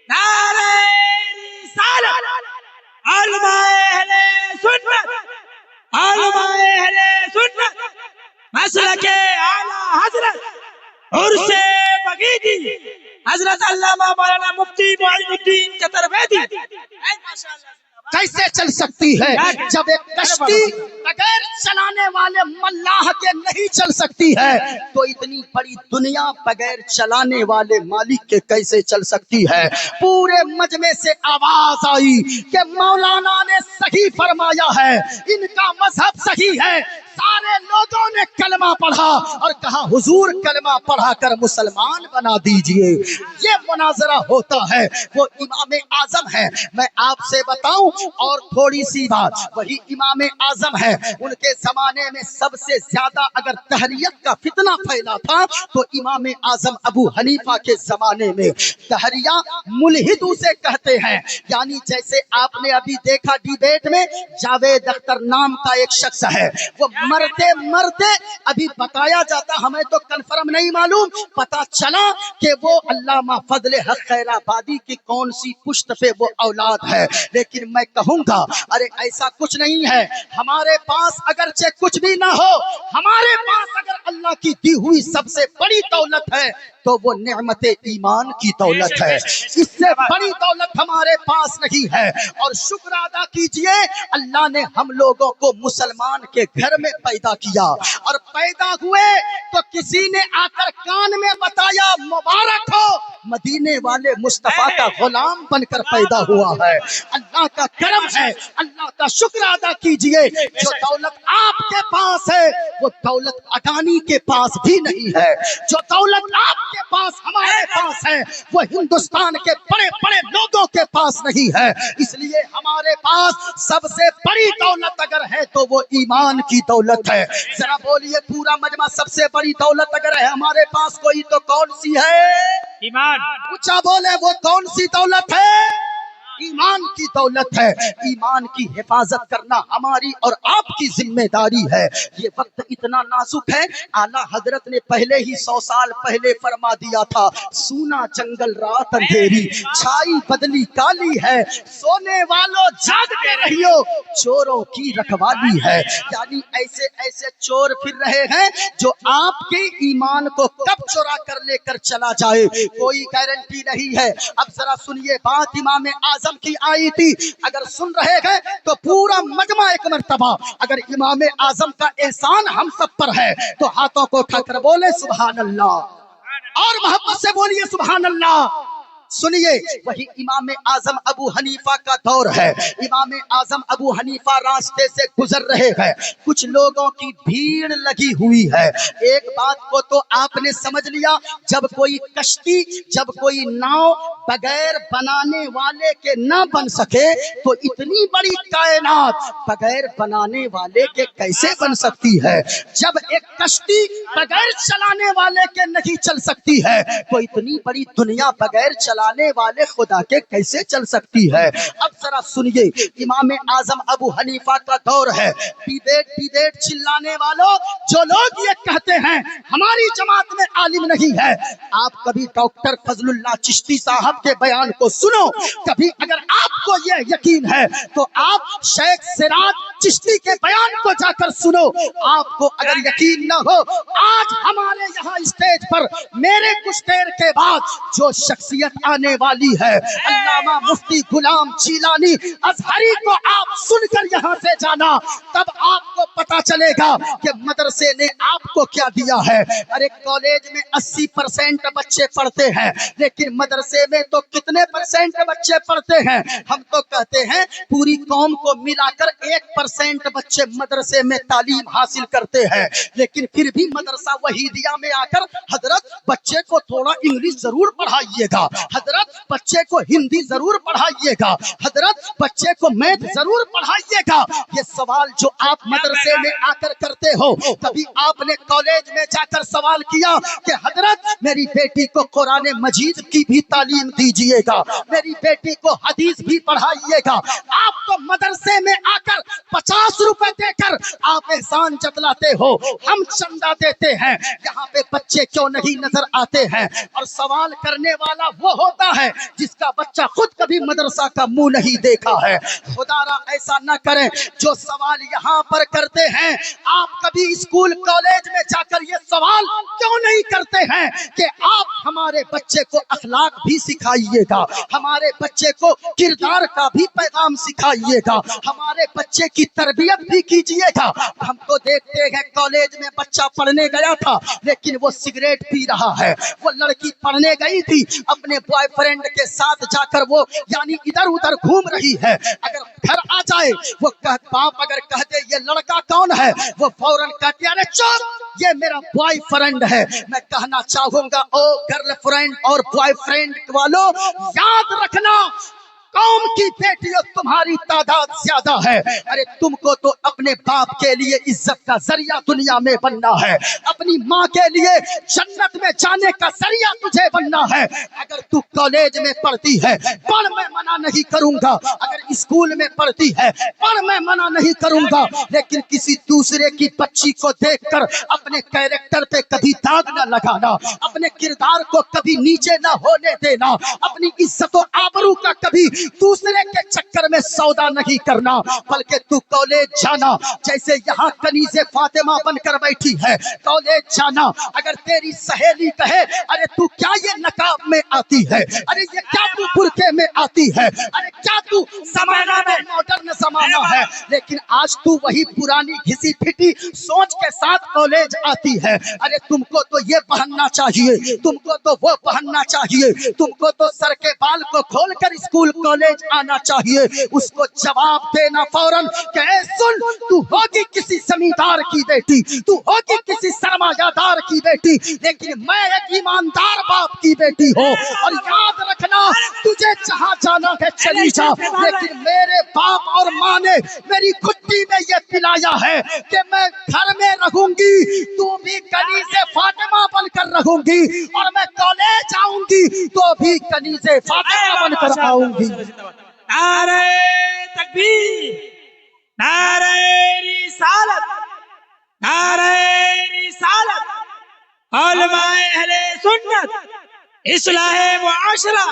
नारे रिसालत, उलमाए अहले सुन्नत, उलमाए अहले सुन्नत, मसलके आला हजरत उर्से बगीदी हजरत अल्लामा मौलाना मुफ्ती मुईनुद्दीन चतुर्वेदी। कैसे चल सकती है? जब एक कश्ती बगैर चलाने वाले मल्लाह के नहीं चल सकती है तो इतनी बड़ी दुनिया बगैर चलाने वाले मालिक के कैसे चल सकती है? पूरे मजमे से आवाज आई कि मौलाना ने सही फरमाया है, इनका मजहब सही है। सारे लोगों ने कलमा पढ़ा और कहा हुजूर कलमा पढ़ाकर मुसलमान बना दीजिए। ये मुनाजरा होता है, वो इमाम आजम है। मैं आपसे बताऊं और थोड़ी सी बात, वही इमाम आजम है। उनके जमाने में सबसे ज्यादा अगर तहरीयत का फितना फैला था तो इमाम आजम अबू हनीफा के जमाने में। तहरिया मुल्हिद उसे कहते हैं, यानी जैसे आपने अभी देखा डिबेट में जावेद अख्तर नाम का एक शख्स है, वो मरते मरते अभी बताया जाता, हमें तो कंफर्म नहीं मालूम, पता चला कि वो अल्लामा फजले हक खैराबादी की कौन सी पुश्त पे वो औलाद है। लेकिन मैं कहूंगा अरे ऐसा कुछ नहीं है। हमारे पास अगरचे कुछ भी ना हो, हमारे पास अगर अल्लाह की दी हुई सबसे बड़ी दौलत है तो वो नेमते ईमान की दौलत है। इससे बड़ी दौलत हमारे पास नहीं है। और शुक्र अदा कीजिए, अल्लाह ने हम लोगों को मुसलमान के घर में पैदा किया और पैदा हुए तो किसी ने आकर कान में बताया मुबारक हो, मदीने वाले मुस्तफा का गुलाम बनकर पैदा हुआ है। अल्लाह का करम है, अल्लाह का शुक्र अदा कीजिए। जो दौलत आपके पास है वो दौलत अडानी के पास भी नहीं है। जो दौलत आपके पास हमारे पास है वो हिंदुस्तान के बड़े बड़े लोगों के पास नहीं है। इसलिए हमारे पास सबसे बड़ी दौलत अगर है तो वो ईमान की दौलत है। जरा बोलिए पूरा मजमा, सबसे बड़ी दौलत अगर है हमारे पास कोई तो कौन सी है? ईमान। ऊंचा बोले, वो कौन सी दौलत है? ईमान की दौलत है। ईमान की हिफाजत करना हमारी और आपकी जिम्मेदारी है। ये वक्त इतना नाजुक है, आला हजरत ने पहले ही 100 साल पहले फरमा दिया था, सूना जंगल रात अंधेरी, छाई बदली काली है, सोने वालों जागते रहियो, चोरों की रखवाली है। यानी ऐसे ऐसे चोर फिर रहे हैं जो आपके ईमान को कब चुरा कर लेकर चला जाए कोई गारंटी नहीं है। अब जरा सुनिए बात इमाम आजम की आई थी, अगर सुन रहे हैं तो पूरा मजमा एक मर्तबा अगर इमाम आजम का एहसान हम सब पर है तो हाथों को उठाकर बोले सुभान अल्लाह। اور मोहब्बत से बोलिए सुभान अल्लाह। सुनिए, वही इमाम आजम अबू हनीफा का दौर है। इमाम आजम अबू हनीफा रास्ते से गुजर रहे हैं, कुछ लोगों की भीड़ लगी हुई है। एक बात को तो आपने समझ लिया, जब कोई कश्ती, जब कोई नाव बगैर बनाने वाले के ना बन सके, तो इतनी बड़ी कायनात बगैर बनाने वाले के कैसे बन सकती है। जब एक कश्ती बगैर चलाने वाले के नहीं चल सकती है, तो इतनी बड़ी दुनिया बगैर चलाने वाले खुदा के कैसे चल सकती है। अब जरा सुनिए, इमाम आजम अबू हनीफा का दौर है। डिबेट चिल्लाने वालों, जो लोग ये कहते हैं हमारी जमात में आलिम नहीं है, आप कभी डॉक्टर फजलुल्लाह चिश्ती साहब के बयान को सुनो। कभी अगर आपको ये यकीन है तो आप शेख सिराज चिश्ती के बयान को जाकर सुनो। आपको अगर यकीन न हो, आज हमारे यहाँ स्टेज पर मेरे कुछ देर के बाद जो शख्सियत आने वाली है, अल्लामा मुफ्ती गुलाम जीलानी अजहरी को आप सुनकर यहाँ से जाना, तब आपको पता चलेगा कि मदरसे ने आपको क्या दिया है। अरे कॉलेज में 80% बच्चे पढ़ते हैं, लेकिन मदरसे में तो कितने परसेंट बच्चे पढ़ते हैं। हम तो कहते हैं पूरी कौम को मिलाकर 1% बच्चे मदरसे में तालीम हासिल करते हैं, लेकिन फिर भी मदरसा वहीदिया में आकर हजरत बच्चे को थोड़ा इंग्लिश जरूर पढ़ाइएगा, हजरत बच्चे को हिंदी जरूर पढ़ाइएगा, हजरत बच्चे को मैथ जरूर पढ़ाइएगा। ये सवाल जो आप मदरसे में आकर करते हो, कभी आपने कॉलेज में जाकर सवाल किया कि हजरत मेरी बेटी को कुरान मजीद की भी तालीम दीजिएगा, मेरी बेटी को हदीस भी पढ़ाइएगा। आप तो मदरसे में आकर 50 रुपए देकर आप एहसान जतलाते हो, हम चंदा देते हैं। यहाँ पे बच्चे क्यों नहीं नजर आते हैं। और सवाल करने वाला वो होता है जिसका बच्चा खुद कभी मदरसा का मुंह नहीं देखा है। खुदारा ऐसा न करें, जो सवाल यहाँ पर करते हैं, आप कभी स्कूल कॉलेज में जाकर ये सवाल क्यों नहीं करते हैं कि आप हमारे बच्चे को अखलाक भी सिखाइएगा, हमारे बच्चे को किरदार का भी पैगाम सिखाइएगा, हमारे बच्चे की तरबियत भी कीजिएगा। हम तो देखते हैं कॉलेज में बच्चा पढ़ने गया था, लेकिन वो सिगरेट पी रहा है। वो लड़की पढ़ने गई थी, अपने बॉयफ्रेंड के साथ जाकर वो यानी इधर उधर घूम रही है। अगर घर आ जाए, वो बाप अगर कह दे ये लड़का कौन है, वो फौरन कहते अरे चुप, ये मेरा बॉयफ्रेंड है। मैं कहना चाहूंगा, ओ गर्लफ्रेंड और बॉयफ्रेंड वालों, याद रखना, कौम की बेटियों तुम्हारी तादाद ज्यादा है। अरे तुमको तो अपने बाप के लिए इज्जत का जरिया दुनिया में बनना है, अपनी माँ के लिए जन्नत में जाने का जरिया तुझे बनना है। अगर तू कॉलेज में पढ़ती है, पढ़, मैं मना नहीं करूंगा। अगर स्कूल में पढ़ती है, पढ़, मैं मना नहीं करूंगा। लेकिन किसी दूसरे की बच्ची को देखकर अपने कैरेक्टर पे कभी दाग न लगाना, अपने किरदार को कभी नीचे न होने देना, अपनी इज्जत और आबरू का कभी दूसरे के चक्कर में सौदा नहीं करना। बल्कि तू कॉलेज जाना, जैसे यहाँ कनीज़े फातिमा बनकर बैठी है, कॉलेज जाना। अगर तेरी सहेली कहे अरे तू क्या ये नकाब में आती है, अरे ये क्या तू बुर्के में आती है, अरे क्या तू जमाना में मॉडर्न जमाना है, लेकिन आज तू वही पुरानी घिसी फिटी सोच के साथ कॉलेज आती है। अरे तुमको तो ये पहनना चाहिए, तुमको तो वो पहनना चाहिए, तुमको तो सर के बाल को खोलकर स्कूल कॉलेज आना चाहिए। उसको जवाब देना फौरन कि सुन, तू होगी किसी जमींदार की बेटी, तू होगी किसी सरमायादार की बेटी, लेकिन मैं एक ईमानदार बाप की बेटी हूँ। और याद रखना, तुझे जहाँ जाना है चली जा, लेकिन मेरे बाप और माँ ने मेरी खुट्टी में ये पिलाया है कि मैं घर में रहूंगी, तू भी कनीज़े फातिमा बनकर रहूंगी, और मैं कॉलेज आऊंगी तो भी कनीज़े फातिमा बनकर आऊंगी। नारे तकबीर, नारे रिसालत, नारे रिसालत, उलमाए अहले सुन्नत, इस्लाहे मुआशरा।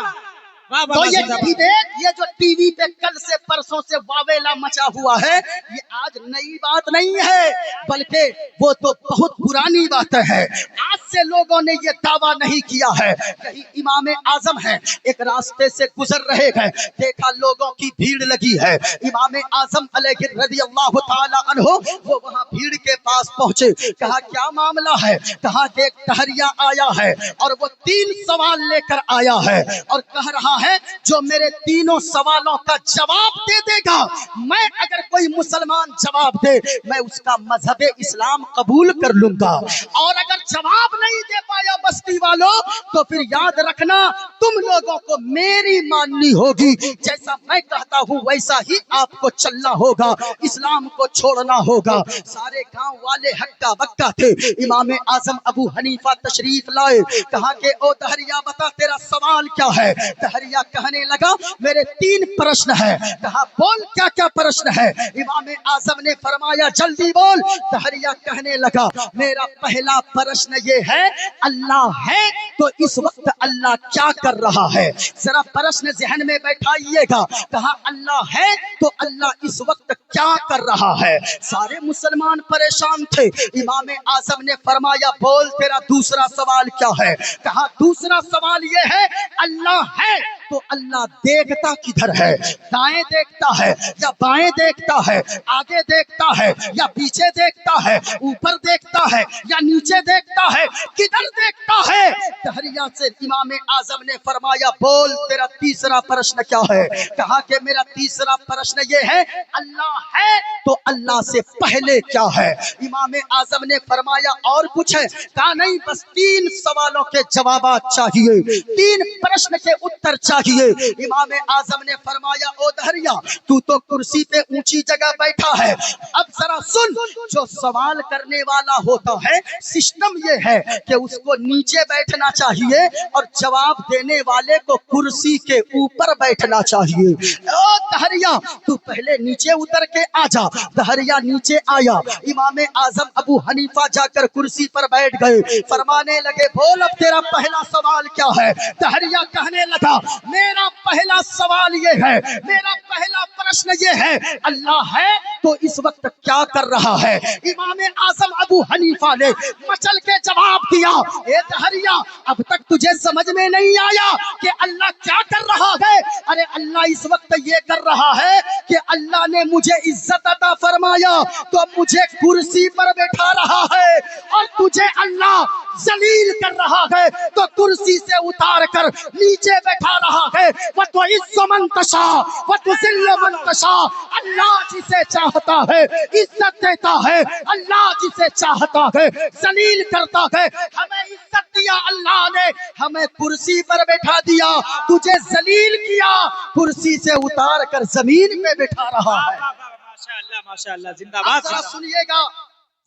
तो ये डिबेट, ये जो टीवी पे कल से परसों से वावेला मचा हुआ है, ये आज नई बात नहीं है, बल्कि वो तो बहुत पुरानी बात है। आज से लोगों ने ये दावा नहीं किया है। कहीं इमाम आजम है, एक रास्ते से गुजर रहे हैं, देखा लोगों की भीड़ लगी है। इमाम आजम अलैहि रज़ियल्लाहु ताला अन्हु वो वहां भीड़ के पास पहुंचे, कहा क्या मामला है? कहा देख टहरिया आया है और वो 3 सवाल लेकर आया है और कह रहा है जो मेरे तीनों सवालों का जवाब दे देगा, मैं अगर कोई मुसलमान जवाब दे मैं उसका मजहब इस्लाम कबूल कर लूंगा, और अगर जवाब नहीं दे पाया बस्ती वालों तो फिर याद रखना तुम लोगों को मेरी माननी होगी, जैसा मैं कहता हूं वैसा ही आपको चलना होगा, इस्लाम को छोड़ना होगा। सारे गांव वाले हक्का बक्का थे। इमाम आजम अबू हनीफा तशरीफ लाए, कहा कि ओ दहरिया बता तेरा सवाल क्या है? दहरिया कहने लगा मेरे 3 प्रश्न है। कहा बोल क्या क्या प्रश्न है? इमाम आजम ने फरमाया जल्दी बोल। दहरिया कहने लगा मेरा पहला प्रश्न ये है अल्लाह है तो इस वक्त अल्लाह क्या कर रहा है? जरा प्रश्न जहन में बैठाइएगा। कहा अल्लाह है तो अल्लाह इस वक्त क्या कर रहा है? सारे मुसलमान परेशान थे। इमाम आजम ने फरमाया बोल तेरा दूसरा सवाल क्या है? कहा दूसरा सवाल ये है अल्लाह है तो अल्लाह देखता किधर है? दाएं देखता है या बाएं देखता है? आगे देखता है या पीछे देखता है? ऊपर देखता है या नीचे देखता है? किधर देखता है? दहरिया से इमाम आजम ने फरमाया बोल तेरा तीसरा प्रश्न क्या है? कहा कि मेरा तीसरा प्रश्न ये है अल्लाह है तो अल्लाह से पहले क्या है? इमाम आजम ने फरमाया और कुछ है? कहा नहीं, बस 3 सवालों के जवाब चाहिए, 3 प्रश्न के उत्तर चाहिए। इमाम आजम ने फरमाया ओ दहरिया तू तो कुर्सी पे ऊंची जगह बैठा है, अब जरा सुन, जो सवाल करने वाला होता है सिस्टम ये है कि उसको नीचे बैठना चाहिए और जवाब देने वाले को कुर्सी के ऊपर बैठना चाहिए। ओ दहरिया तू पहले नीचे उतर के आ जा। दहरिया नीचे आया। इमाम आजम अबू हनीफा जाकर कुर्सी पर बैठ गए। फरमाने लगे बोल अब तेरा पहला सवाल क्या है? दहरिया कहने लगा मेरा पहला सवाल ये है, मेरा पहला प्रश्न ये है अल्लाह है तो इस वक्त क्या कर रहा है? इमाम आजम अबू हनीफा ने मचल के जवाब दिया ए दहरिया अब तक तुझे समझ में नहीं आया कि अल्लाह क्या कर रहा है? अरे अल्लाह इस वक्त ये कर रहा है कि अल्लाह ने मुझे इज्जत अता फरमाया तो मुझे कुर्सी पर बैठा रहा है, और तुझे अल्लाह जलील कर रहा है तो कुर्सी से उतार कर नीचे बैठा रहा है। वो तो इज्जत मन तशा वो तो जिल्ल मन तशा, अल्लाह जिसे चाहता है इज्जत देता है, अल्लाह जिसे चाहता है जलील करता है। हमें इज्जत दिया अल्लाह ने, हमें कुर्सी पर बैठा दिया, तुझे जलील किया, कुर्सी से उतार कर जमीन में बैठा रहा है। माशाअल्लाह माशाअल्लाह, जिंदाबाद। जरा सुनिएगा,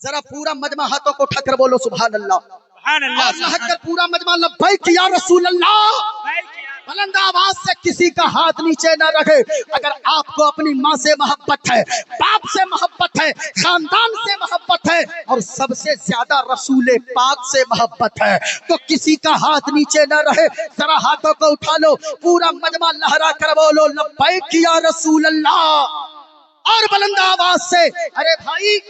जरा पूरा मजमा हाथों को उठाकर बोलो सुभान अल्लाह। सुभान अल्लाह, अल्लाह कर पूरा मजमा लब्बैक या रसूल अल्लाह। बुलंद आवाज से किसी का हाथ नीचे न रखे। अगर आपको अपनी माँ से मोहब्बत है, बाप से मोहब्बत है, खानदान से मोहब्बत है और सबसे ज्यादा रसूल पाक से मोहब्बत है तो किसी का हाथ नीचे न रहे। जरा हाथों को उठा लो, पूरा मजमा लहरा कर बोलो लब्बैक या रसूल अल्लाह। और बुलंद आवाज से अरे भाई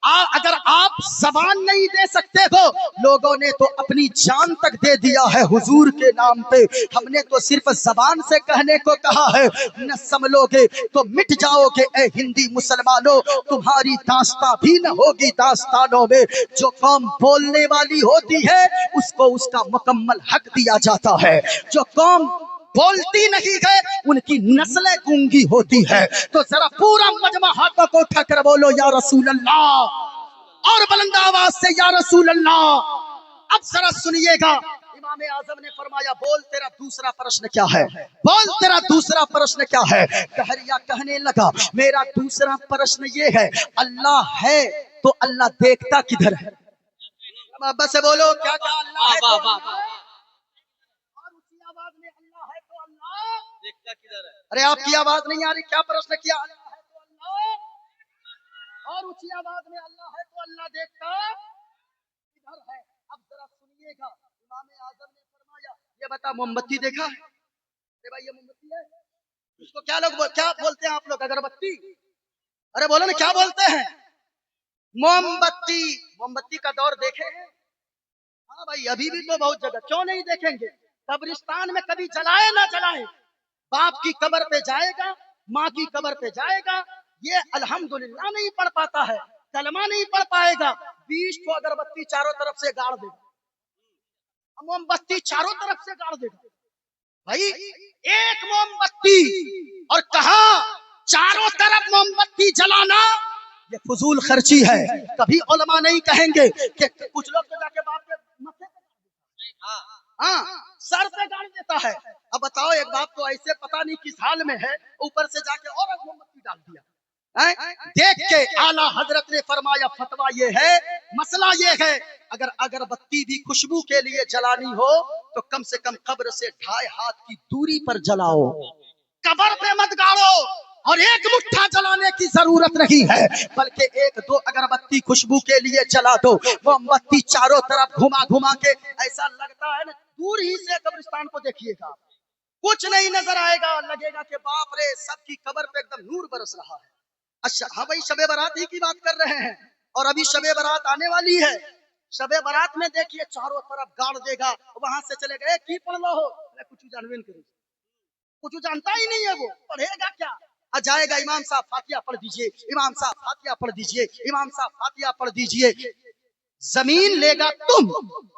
अगर आप जबान नहीं दे सकते हो, लोगों ने तो अपनी जान तक दे दिया है हुजूर के नाम पे, हमने तो सिर्फ जबान से कहने को कहा है। न संभलोगे तो मिट जाओगे ए हिंदी मुसलमानों, तुम्हारी दास्तां भी न होगी दास्तानों में। जो कौम बोलने वाली होती है उसको उसका मुकम्मल हक दिया जाता है, जो कौम बोलती नहीं है उनकी नस्लें गूंगी होती है। तो जरा पूरा मजमा हाथों को उठाकर बोलो या रसूल अल्लाह, और बुलंद आवाज से या रसूल अल्लाह। अब जरा सुनिएगा, इमाम आजम ने फरमाया बोल तेरा दूसरा प्रश्न क्या है? बोल तेरा दूसरा प्रश्न क्या है? दहरिया कहने लगा मेरा दूसरा प्रश्न ये है अल्लाह है तो अल्लाह देखता किधर है? बस बोलो क्या क्या अल्लाह है तो देखता किधर है? अरे आपकी आवाज नहीं आ रही, क्या प्रश्न किया? अल्लाह है तो अल्लाह, और ऊंची आवाज में अल्लाह है तो अल्लाह देखता किधर है? अब जरा सुनिएगा, इमाम आजम ने फरमाया ये बता मोमबत्ती देखा है? अरे भाई ये मोमबत्ती है, इसको क्या क्या बोलते हैं आप लोग? अगरबत्ती? अरे बोलो ना क्या बोलते हैं? मोमबत्ती। मोमबत्ती का दौर देखे हैं? हाँ भाई अभी भी तो बहुत जगह, क्यों नहीं देखेंगे? कब्रिस्तान में कभी जलाए ना जलाए, बाप की कब्र पे जाएगा, माँ की कब्र पे जाएगा, ये अल्हम्दुलिल्लाह नहीं पढ़ पाता है, कलमा नहीं पढ़ पाएगा, 20 को अगरबत्ती चारों तरफ से गाड़ देगा, मोमबत्ती चारों तरफ से गाड़ देगा। भाई एक मोमबत्ती और कहा चारों तरफ मोमबत्ती जलाना, ये फजूल खर्ची है। कभी उलमा नहीं कहेंगे कि कुछ लोग तो जाके बाप के मत्थे पे, हाँ सर पे गाड़ देता है। अब बताओ एक बाप को ऐसे पता नहीं किस हाल में है, ऊपर से जाके और मोमबत्ती डाल दिया। देख के आला हजरत ने फरमाया फतवा ये है, मसला ये है, अगर अगरबत्ती भी खुशबू के लिए जलानी हो तो कम से कम कब्र से 2.5 हाथ की दूरी पर जलाओ, कब्र पे मत गाड़ो। और एक मुट्ठा जलाने की जरूरत नहीं है, बल्कि 1-2 अगरबत्ती खुशबू के लिए जला दो। मोमबत्ती चारों तरफ घुमा घुमा के, ऐसा लगता है ना दूर ही से कब्रिस्तान को देखिएगा, कुछ नहीं नजर आएगा, लगेगा कि बाप रे सबकी कब्र पे एकदम नूर बरस रहा है। अच्छा हाँ भाई शबे बारात ही की बात कर रहे हैं, और अभी शबे बारात आने वाली है। शबे बारात में देखिए चारों तरफ गाड़ देगा, वहां से चले गए की पढ़ लो हो, कुछ जानवे करे, कुछ जानता ही नहीं है, वो पढ़ेगा क्या? आ जाएगा इमाम साहब फातिहा पढ़ दीजिए, इमाम साहब फातिहा पढ़ दीजिए, इमाम साहब फातिहा पढ़ दीजिए। जमीन लेगा तुम,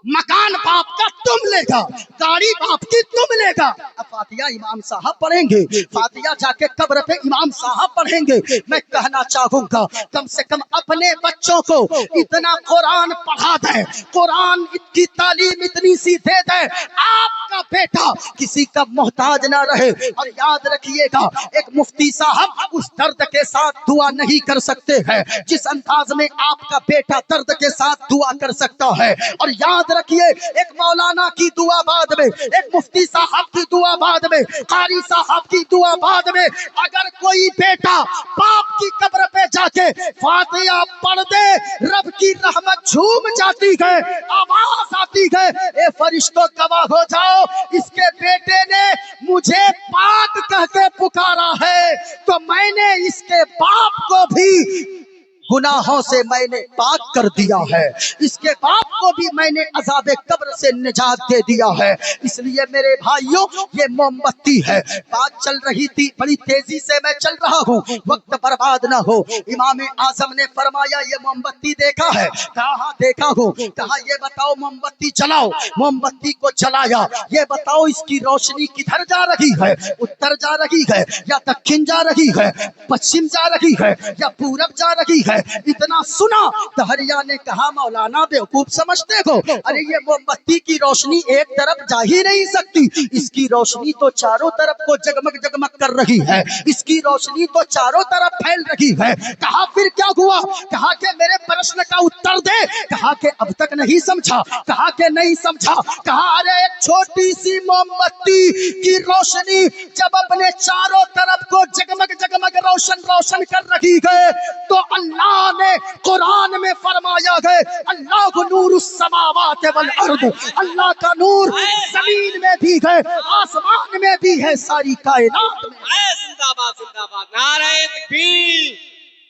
मकान बाप का तुम लेगा, गाड़ी बाप की तुम लेगा। अब फातिहा इमाम साहब पढ़ेंगे, फातिहा जाके कब्र पे इमाम साहब पढ़ेंगे। मैं कहना चाहूंगा कम से कम अपने बच्चों को इतना कुरान पढ़ा दे, कुरान की तालीम इतनी सी दे दे, आपका बेटा किसी का मोहताज ना रहे। और याद रखिएगा एक मुफ्ती साहब उस दर्द के साथ दुआ नहीं कर सकते हैं जिस अंदाज में आपका बेटा दर्द के साथ दुआ कर सकता है। और याद रखिए एक मौलाना की दुआ बाद में, एक मुफ्ती साहब की दुआ बाद में, कारी साहब की दुआ बाद में, अगर कोई बेटा बाप की कब्र पे जाके फातिहा पढ़ दे, रब की रहमत झूम जाती है, आवाज आती है, ए फरिश्तों गवाह हो जाओ इसके बेटे ने मुझे पाक कह के पुकारा है, तो मैंने इसके बाप को भी गुनाहों से मैंने पाक कर दिया है, इसके बाप को भी मैंने अज़ाबे कब्र से निजात दे दिया है। इसलिए मेरे भाइयों ये मोमबत्ती है, बात चल रही थी, बड़ी तेजी से मैं चल रहा हूँ, वक्त बर्बाद ना हो। इमाम आजम ने फरमाया ये मोमबत्ती देखा है? कहा देखा हूँ। कहा ये बताओ मोमबत्ती जलाओ, मोमबत्ती को जलाया, ये बताओ इसकी रोशनी किधर जा रही है? उत्तर जा रही है या दक्षिण जा रही है, पश्चिम जा रही है या पूरब जा रही है? इतना सुना दहरिया ने कहा मौलाना बेवकूफ समझते हो, अरे ये मोमबत्ती की रोशनी एक तरफ जा ही नहीं सकती, इसकी रोशनी तो चारों तरफ को जगमग जगमग कर रही है, इसकी रोशनी तो चारों तरफ फैल रही है। कहा फिर क्या हुआ? कहा कि मेरे प्रश्न का उत्तर दे। कहा कि अब तक नहीं समझा। कहा कि नहीं समझा। कहा अरे एक छोटी सी मोमबत्ती की रोशनी जब अपने चारों तरफ को जगमग जगमग रोशन रोशन कर रही है तो अल्लाह ने कुरान में फरमाया है अल्लाह नूरुस समावात वल अर्द, अल्लाह का नूर जमीन में भी है, आसमान में भी है, सारी कायनात में। जिंदाबाद जिंदाबाद, नारे तकबीर,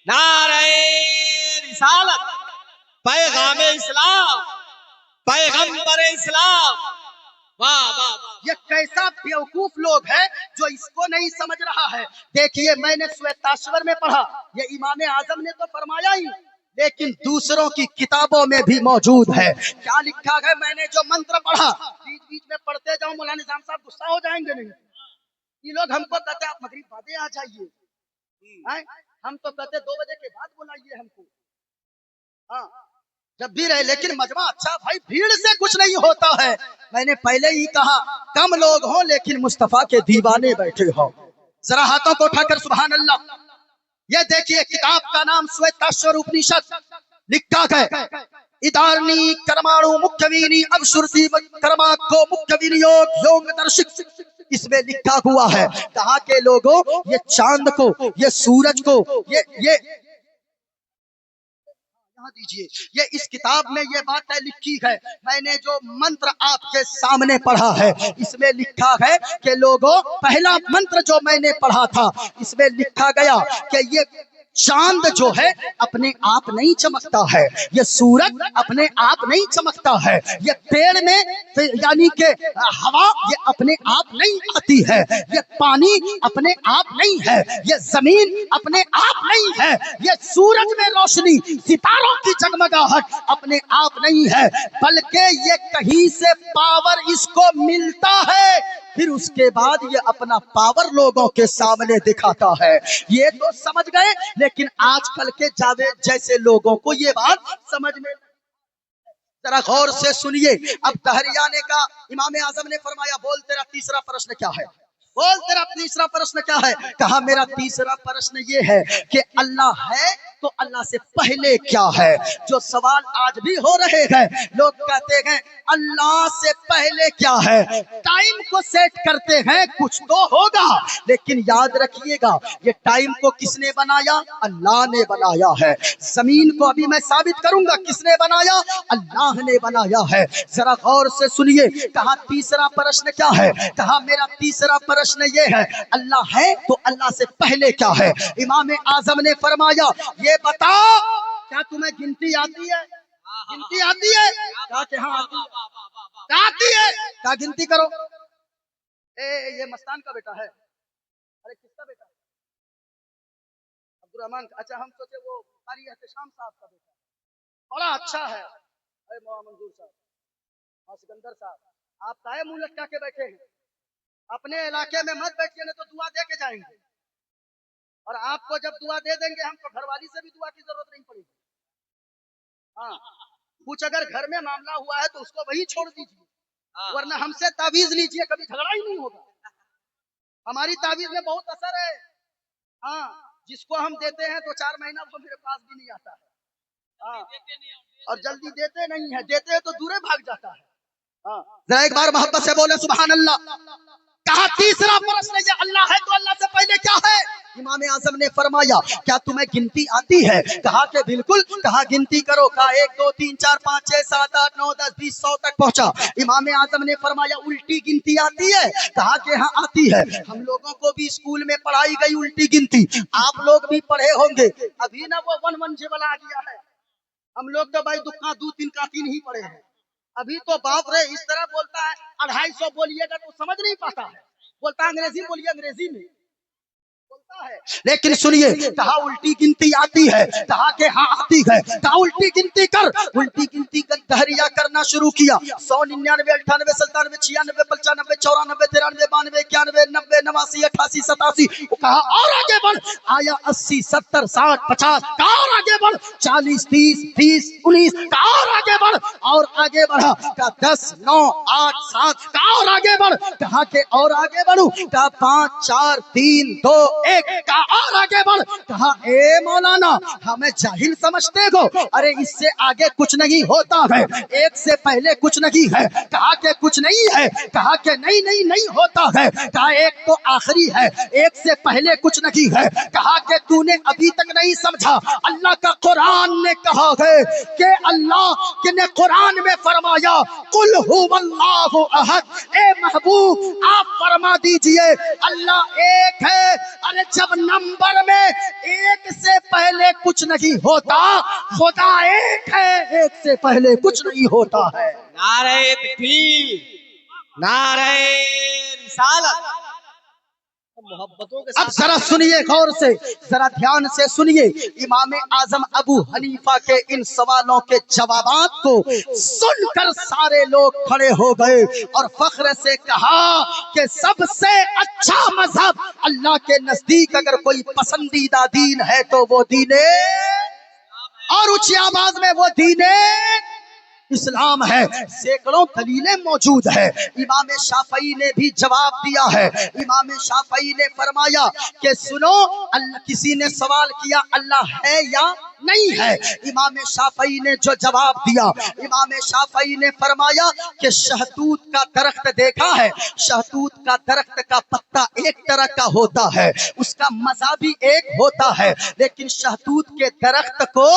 नारे रिसालत, पैगाम इस्लाम, पैगंबर इस्लाम। वाह वाह, ये कैसा बेवकूफ लोग है जो इसको नहीं समझ रहा है। देखिए मैंने श्वेताश्वर में पढ़ा, ये इमाम आजम ने तो फरमाया ही, लेकिन दूसरों की किताबों में भी मौजूद है। क्या लिखा है? मैंने जो मंत्र पढ़ा, बीच बीच में पढ़ते जाऊं, मौलाना निजाम साहब गुस्सा हो जाएंगे नहीं? ये लोग हमको कहते आप मगरिब बादे आ जाइए, हम तो कहते 2 बजे के बाद बुलाइए हमको, हाँ जब भी रहे, लेकिन मजमा अच्छा भाई, भीड़ से कुछ नहीं होता है। मैंने पहले ही कहा कम लोग हो लेकिन मुस्तफा के दीवाने बैठे हो। जरा हाथों को उठाकर सुभान अल्लाह। ये देखिए किताब का नाम श्वेताश्वर उपनिषद, लिखा है इदारनी कर्माणु मुख्यवीनी अवसुरती कर्मा को मुख्य विनियोग योग दर्शिक। इसमें लिखा हुआ है कहा के लोगों ये चांद को, ये सूरज को, ये दीजिए, ये इस किताब में ये बात लिखी है। मैंने जो मंत्र आपके सामने पढ़ा है इसमें लिखा है कि लोगों, पहला मंत्र जो मैंने पढ़ा था इसमें लिखा गया कि ये چاند جو ہے اپنے آپ نہیں چمکتا ہے، یہ سورج اپنے آپ نہیں چمکتا ہے، یہ پیڑ میں یعنی کہ ہوا یہ اپنے آپ نہیں آتی ہے، یہ پانی اپنے آپ نہیں ہے، یہ زمین اپنے آپ نہیں ہے، یہ سورج میں روشنی ستاروں کی جگمگاہٹ اپنے آپ نہیں ہے، بلکہ یہ کہیں سے پاور اس کو ملتا ہے، پھر اس کے بعد یہ اپنا پاور لوگوں کے سامنے دکھاتا ہے۔ یہ تو سمجھ گئے، لیکن آج کل کے جاوید جیسے لوگوں کو یہ بات سمجھ میں ذرا غور سے سنیے۔ اب دہریہ نے کہا، امام اعظم نے فرمایا بول تیرا تیسرا پرشن کیا ہے؟ بول تیرا تیسرا پرشن کیا ہے؟ کہا میرا تیسرا پرشن یہ ہے کہ اللہ ہے تو اللہ سے پہلے کیا ہے؟ جو سوال آج بھی ہو رہے ہیں، لوگ کہتے ہیں اللہ سے پہلے کیا ہے، ٹائم کو سیٹ کرتے ہیں کچھ تو ہوگا، لیکن یاد رکھیے گا یہ ٹائم کو کس نے بنایا؟ اللہ نے بنایا ہے۔ زمین کو ابھی میں ثابت کروں گا کس نے بنایا؟ اللہ نے بنایا ہے۔ ذرا غور سے سنیے، کہا تیسرا پرشن کیا ہے؟ کہا میرا تیسرا پرشن یہ ہے اللہ ہے تو اللہ سے پہلے کیا ہے؟ امام اعظم نے فرمایا یہ بتا کیا تمہیں گنتی آتی ہے؟ گنتی آتی ہے؟ کہا کہ ہاں آتی ہے۔ کہا گنتی کرو۔ یہ مستان کا بیٹا ہے؟ ارے کس کا بیٹا ہے؟ عبد الرحمان کا۔ اچھا ہم سوچے وہ قاری احتشام صاحب کا بیٹا ہے، بڑا اچھا ہے۔ اے مولانا منظور صاحب، اور سکندر صاحب، آپ کائے منہ لٹکا کے بیٹھے ہیں؟ اپنے علاقے میں مت بیٹھیے نہیں تو دعا دے کے جائیں گے، اور آپ کو جب دعا دے دیں گے ہم کو گھر والی سے بھی دعا کی ضرورت نہیں پڑے گی۔ ہاں کچھ اگر گھر میں معاملہ ہوا ہے تو اس کو وہی چھوڑ دیجیے، ورنہ ہم سے تعویذ لیجیے، کبھی جھگڑا ہی نہیں ہوگا۔ ہماری تعویذ میں بہت اثر ہے۔ ہاں جس کو ہم دیتے ہیں تو 4 مہینہ وہ میرے پاس بھی نہیں آتا ہے، ہاں اور جلدی دیتے نہیں ہے، دیتے ہیں تو دورے بھاگ جاتا ہے۔ ہاں ذرا ایک بار محبت سے بولے سبحان اللہ۔ کہا تیسرا پرشن یہ اللہ ہے تو اللہ سے پہلے کیا ہے؟ امام اعظم نے فرمایا کیا تمہیں گنتی آتی ہے؟ کہا کہ بالکل۔ کہا گنتی کرو۔ کہا 1 2 3 4 5 6 7 8 9 10 20 100 تک پہنچا۔ امام اعظم نے فرمایا الٹی گنتی آتی ہے؟ کہا کہ ہاں آتی ہے۔ ہم لوگوں کو بھی اسکول میں پڑھائی گئی الٹی گنتی، آپ لوگ بھی پڑھے ہوں گے۔ ابھی نہ وہ 1 1 جبل آ گیا ہے، ہم لوگ تو بھائی دکھا 2 3 کا 3 ہی پڑھے ہیں۔ ابھی تو باپ رے اس طرح بولتا ہے 250 بولیے گا تو سمجھ نہیں پاتا ہے، بولتا ہے انگریزی بولیے، انگریزی میں بولتا ہے۔ لیکن سنیے، کہا الٹی گنتی آتی ہے؟ کہا کہ ہاں آتی ہے۔ کہا الٹی گنتی کر۔ الٹی گنتی کر دہریہ کرنا شروع کیا۔ 100 99 98 97 96 95 94 93 92 91 90 89 88 87۔ کہا اور آگے بڑھ۔ آیا 80 70 60 50۔ کہا اور آگے بڑھ۔ 40 30 20 19۔ کہا اور آگے بڑھ، اور آگے بڑھا۔ کہا 10 9 8 7۔ کہا اور آگے بڑھ۔ کہا کہ اور آگے بڑھوں۔ کہا 5 4 3 2 1۔ کہا اور آگے بڑھ۔ کہا اے مولانا ہمیں جاہل سمجھتے ہو؟ ارے اس سے آگے کچھ نہیں ہوتا ہے، 1 سے پہلے کچھ نہیں ہے۔ کہا کہ کچھ نہیں ہے۔ کہا کہ نہیں ہوتا ہے۔ کہا 1 تو آخری ہے، 1 سے پہلے کچھ نہیں ہے۔ کہا کہ تو نے ابھی تک نہیں سمجھا، اللہ کا قرآن نے کہا ہے کہ اللہ نے قرآن میں فرمایا قل هو اللہ احد۔ اے محبوب آپ فرما دیجئے اللہ ایک ہے۔ ارے جب نمبر میں 1 سے پہلے کچھ نہیں ہوتا، خدا ایک ہے، 1 سے پہلے کچھ نہیں ہوتا ہے۔ نعرہ تکبیر، نعرہ رسالت۔ محبتوں کے اب ذرا سنیے غور سے، ذرا دھیان سے سنیے۔ امام اعظم ابو حنیفہ کے ان سوالوں کے جوابات کو سن کر سارے لوگ کھڑے ہو گئے اور فخر سے کہا کہ سب سے اچھا مذہب اللہ کے نزدیک اگر کوئی پسندیدہ دین ہے تو وہ دین، اور اونچی آواز میں وہ دین اسلام ہے۔ سینکڑوں دلیلیں موجود ہے۔ امام شافعی نے بھی جواب دیا ہے۔ امام شافعی نے فرمایا کہ سنو، کسی نے سوال کیا اللہ ہے یا نہیں ہے۔ امام شافعی نے جو جواب دیا، امام شافعی نے فرمایا کہ شہتوت کا درخت دیکھا ہے، شہتوت کا درخت کا پتا ایک طرح کا ہوتا ہے، اس کا مزہ بھی ایک ہوتا ہے، لیکن شہتوت کے درخت کو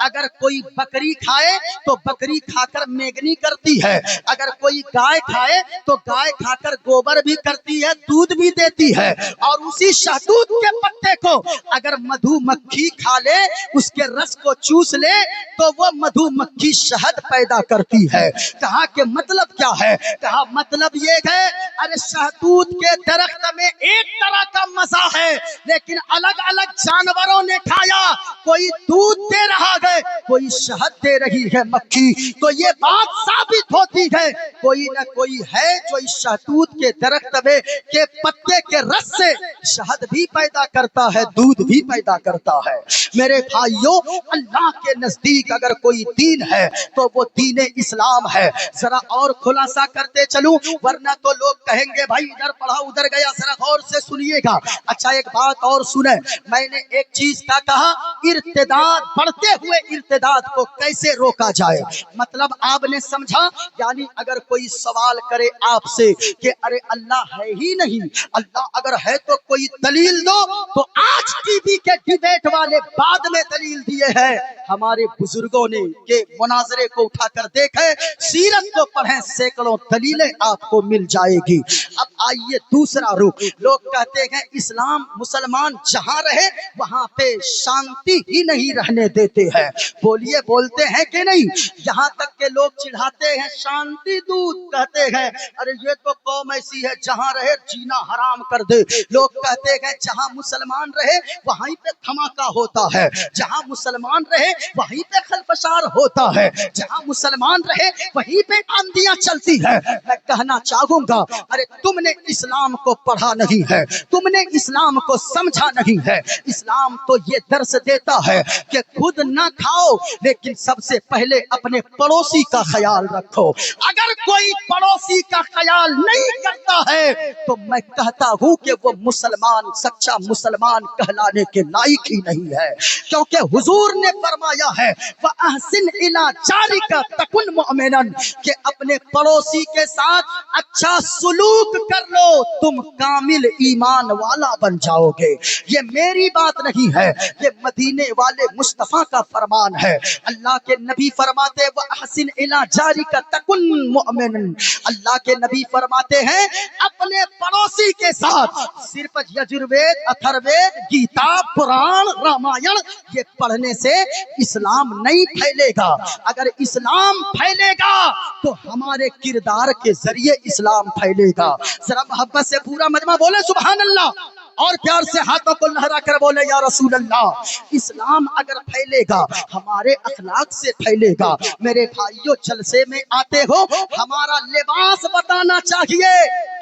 اگر کوئی بکری کھائے تو بکری کھا کر میگنی کرتی ہے، اگر کوئی گائے کھائے تو گائے کھا کر گوبر بھی کرتی ہے، دودھ بھی دیتی ہے، اور اسی شہتوت کے پتے کو اگر مدھو مکھی کھا لے، اس کے رس کو چوس لے تو وہ مدھو مکھی شہد پیدا کرتی ہے۔ کہا کہ مطلب کیا ہے؟ کہا مطلب یہ ہے ارے شہتوت کے درخت میں ایک طرح کا مزہ ہے، لیکن الگ الگ جانوروں نے کھایا، کوئی دودھ دے رہا ہے، کوئی شہد دے رہی ہے مکھی، تو یہ بات ثابت ہوتی ہے کوئی نہ کوئی ہے جو اس شہتوت کے درخت میں کے پتے کے رس سے شہد بھی پیدا کرتا ہے، دودھ بھی پیدا کرتا ہے۔ میرے بھائیوں، اللہ کے نزدیک اگر کوئی دین ہے تو وہ دین اسلام ہے۔ ذرا اور خلاصہ کرتے چلوں ورنہ تو لوگ کہیں گے بھائی ادھر پڑھا ادھر گیا، ذرا غور سے سنیے گا۔ اچھا ایک بات اور سنیں، میں نے ایک چیز کا کہا، ارتداد، بڑھتے ہوئے ارتداد کو کیسے روکا جائے، مطلب آپ نے سمجھا؟ یعنی اگر کوئی سوال کرے آپ سے کہ ارے اللہ ہے ہی نہیں، اللہ اگر ہے تو کوئی دلیل دو، تو آج ٹی وی کے ڈیبیٹ والے بعد میں دلیل دیے ہیں، ہمارے بزرگوں نے کہ مناظرے کو اٹھا کر دیکھیں، سیرت کو پڑھیں، سینکڑوں دلیلیں آپ کو مل جائے گی۔ اب آئیے دوسرا رخ، لوگ کہتے ہیں اسلام مسلمان جہاں رہے وہاں پہ شانتی ہی نہیں رہنے دیتے ہیں، بولیے بولتے ہیں کہ نہیں؟ یہاں تک کہ لوگ چڑھاتے ہیں شانتی دودھ، کہتے ہیں ارے یہ تو قوم ایسی ہے جہاں رہے جینا حرام کر دے۔ لوگ کہتے ہیں جہاں مسلمان رہے وہیں پہ دھماکہ ہوتا ہے، جہاں مسلمان رہے وہیں پہ خلفشار ہوتا ہے، جہاں مسلمان رہے وہیں پہ آندیاں چلتی ہے۔ میں کہنا چاہوں گا ارے تم نے اسلام کو پڑھا نہیں ہے، تم نے اسلام کو سمجھا نہیں ہے۔ اسلام تو یہ درس دیتا ہے کہ خود نہ کھاؤ لیکن سب سے پہلے اپنے پڑوسی کا خیال رکھو۔ اگر کوئی پڑوسی کا خیال نہیں کرتا ہے تو میں کہتا ہوں کہ وہ مسلمان، سچا مسلمان کہلانے کے لائق ہی نہیں ہے، کیونکہ حضور نے فرمایا ہے وَأَحْسِنْ إِلَىٰ جَارِكَ تَكُنْ مُؤْمِنًا، کہ اپنے پڑوسی کے ساتھ اچھا سلوک کر لو تم کامل ایمان والا بن جاؤ گے۔ یہ میری بات نہیں ہے، یہ مدینے والے مصطفیٰ کا فرمان ہے۔ اللہ کے نبی فرماتے وَأَحْسِنْ إِلَىٰ جَارِكَ تَكُنْ مُؤْمِنًا، اللہ کے نبی فرماتے ہیں اپنے پڑوسی کے ساتھ صرف یجروید، اتھروید، گیتا، پران، رامائن یہ پڑھنے سے اسلام نہیں پھیلے گا۔ اگر اسلام پھیلے گا تو ہمارے کردار کے ذریعے اسلام پھیلے گا۔ ذرا محبت سے پورا مجمع بولے سبحان اللہ، اور پیار سے ہاتھوں کو لہرا کر بولے یا رسول اللہ۔ اسلام اگر پھیلے گا ہمارے اخلاق سے پھیلے گا۔ میرے بھائیوں جلسے میں آتے ہو، ہمارا لباس بتانا چاہیے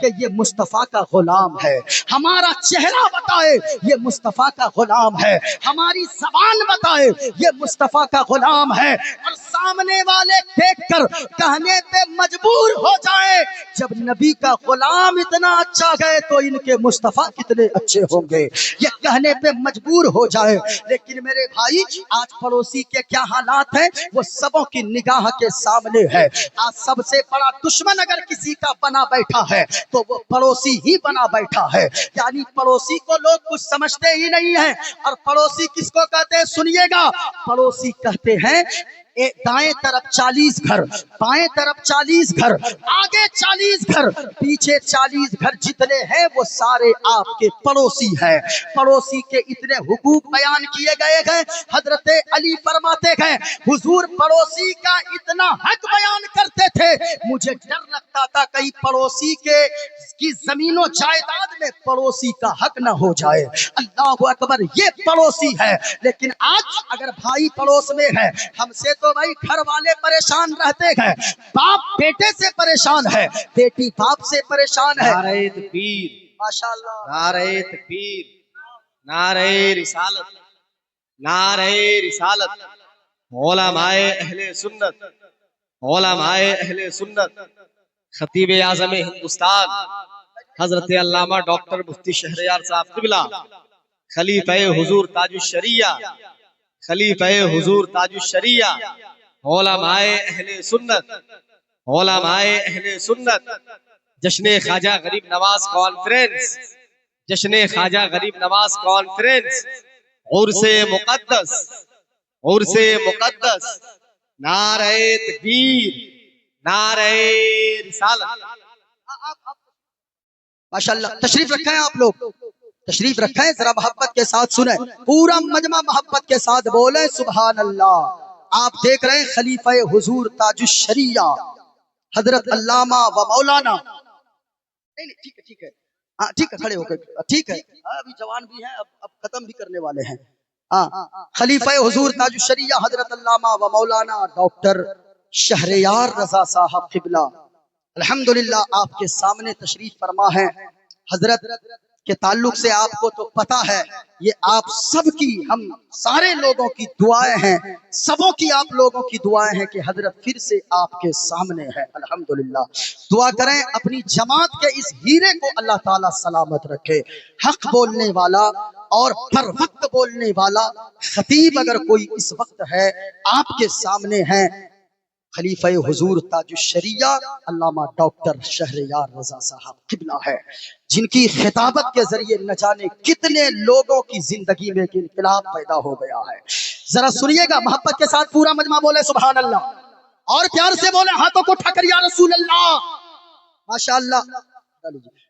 کہ یہ مصطفیٰ کا غلام ہے، ہمارا چہرہ بتائے یہ مصطفیٰ کا غلام ہے، ہماری زبان بتائے یہ مصطفیٰ کا غلام ہے، اور سامنے والے دیکھ کر کہنے پہ مجبور ہو جائے جب نبی کا غلام اتنا اچھا گئے تو ان کے مصطفیٰ کتنے اچھے ہوں گے، یہ کہنے پہ مجبور ہو جائے۔ لیکن میرے بھائی آج پڑوسی کے کیا حالات ہیں وہ سبوں کی نگاہ کے سامنے ہے۔ آج سب سے بڑا دشمن اگر کسی کا بنا بیٹھا ہے تو وہ پڑوسی ہی بنا بیٹھا ہے، یعنی پڑوسی کو لوگ کچھ سمجھتے ہی نہیں ہیں۔ اور پڑوسی کس کو کہتے ہیں سنیے گا، پڑوسی کہتے ہیں دائیں طرف 40 گھر، بائیں طرف 40 گھر، آگے 40 گھر، پیچھے 40 گھر جتنے ہیں وہ سارے آپ کے پڑوسی ہیں۔ پڑوسی کے اتنے حقوق بیان کیے گئے ہیں، حضرت علی فرماتے ہیں حضور پڑوسی کا اتنا حق بیان کرتے تھے مجھے ڈر لگتا تھا کہیں پڑوسی کی زمین و جائیداد میں پڑوسی کا حق نہ ہو جائے۔ اللہ اکبر، یہ پڑوسی ہے۔ لیکن آج اگر بھائی پڑوس میں ہے، ہم سے تو بھائی گھر والے پریشان رہتے ہیں، باپ بیٹے سے پریشان ہے، بیٹی باپ سے پریشان ہے۔ نعرہ تکبیر، ماشاءاللہ، نعرہ تکبیر، نعرہ رسالت، نعرہ رسالت، علماء اہل سنت، علماء اہل سنت، خطیب اعظم ہندوستان حضرت علامہ ڈاکٹر مفتی شہریار صاحب قبلہ، خلیفہ حضور تاج الشریعہ، खलीफा हुजूर ताज शरिया, उलमाए अहले सुन्नत, उलमाए अहले सुन्नत, जश्न ख्वाजा गरीब नवाज कॉन्फ्रेंस, जश्न ख्वाजा गरीब नवाज कॉन्फ्रेंस, उर्से मुकद्दस, उर्से मुकद्दस, नारे तकबीर, नारे रिसालत। माशाल्लाह, तशरीफ रखें आप लोग, तशरीफ रखें, जरा मोहब्बत के साथ सुने, पूरा मजमा मोहब्बत के साथ बोले सुभान अल्लाह। आप देख रहे हैं खलीफा हुजूर ताजुश शरिया हजरत अल्लामा व मौलाना, नहीं नहीं ठीक है ठीक है, हाँ ठीक है, खड़े होकर ठीक है, अभी जवान भी हैं, अब खत्म भी करने वाले हैं। हाँ, खलीफा हुजूर ताजुश शरिया हजरत अल्लामा व मौलाना डॉक्टर शहरयार रजा साहब किबला अल्हम्दुलिल्लाह आपके सामने तशरीफ फरमा है। हजरत के ताल्लुक से आपको तो पता है, ये आप सबकी, हम सारे लोगों की दुआएं हैं, सबों की आप लोगों की दुआएं हैं कि हजरत फिर से आपके सामने है। अल्हम्दुलिल्लाह, दुआ करें अपनी जमात के इस हीरे को अल्लाह ताला सलामत रखे। हक बोलने वाला और हर वक्त बोलने वाला खतीब अगर कोई इस वक्त है आपके सामने है, खलीफा हुजूर ताजुश शरिया अल्लामा डॉक्टर शहरयार रजा साहब किबला है, जिनकी खिताबत के जरिए न जाने कितने लोगों की जिंदगी में इनकलाब पैदा हो गया है। जरा सुनिएगा मोहब्बत के साथ, पूरा मजमा बोले सुभान अल्लाह और प्यार से बोले हाथों को उठाकर या रसूल अल्लाह। माशाअल्लाह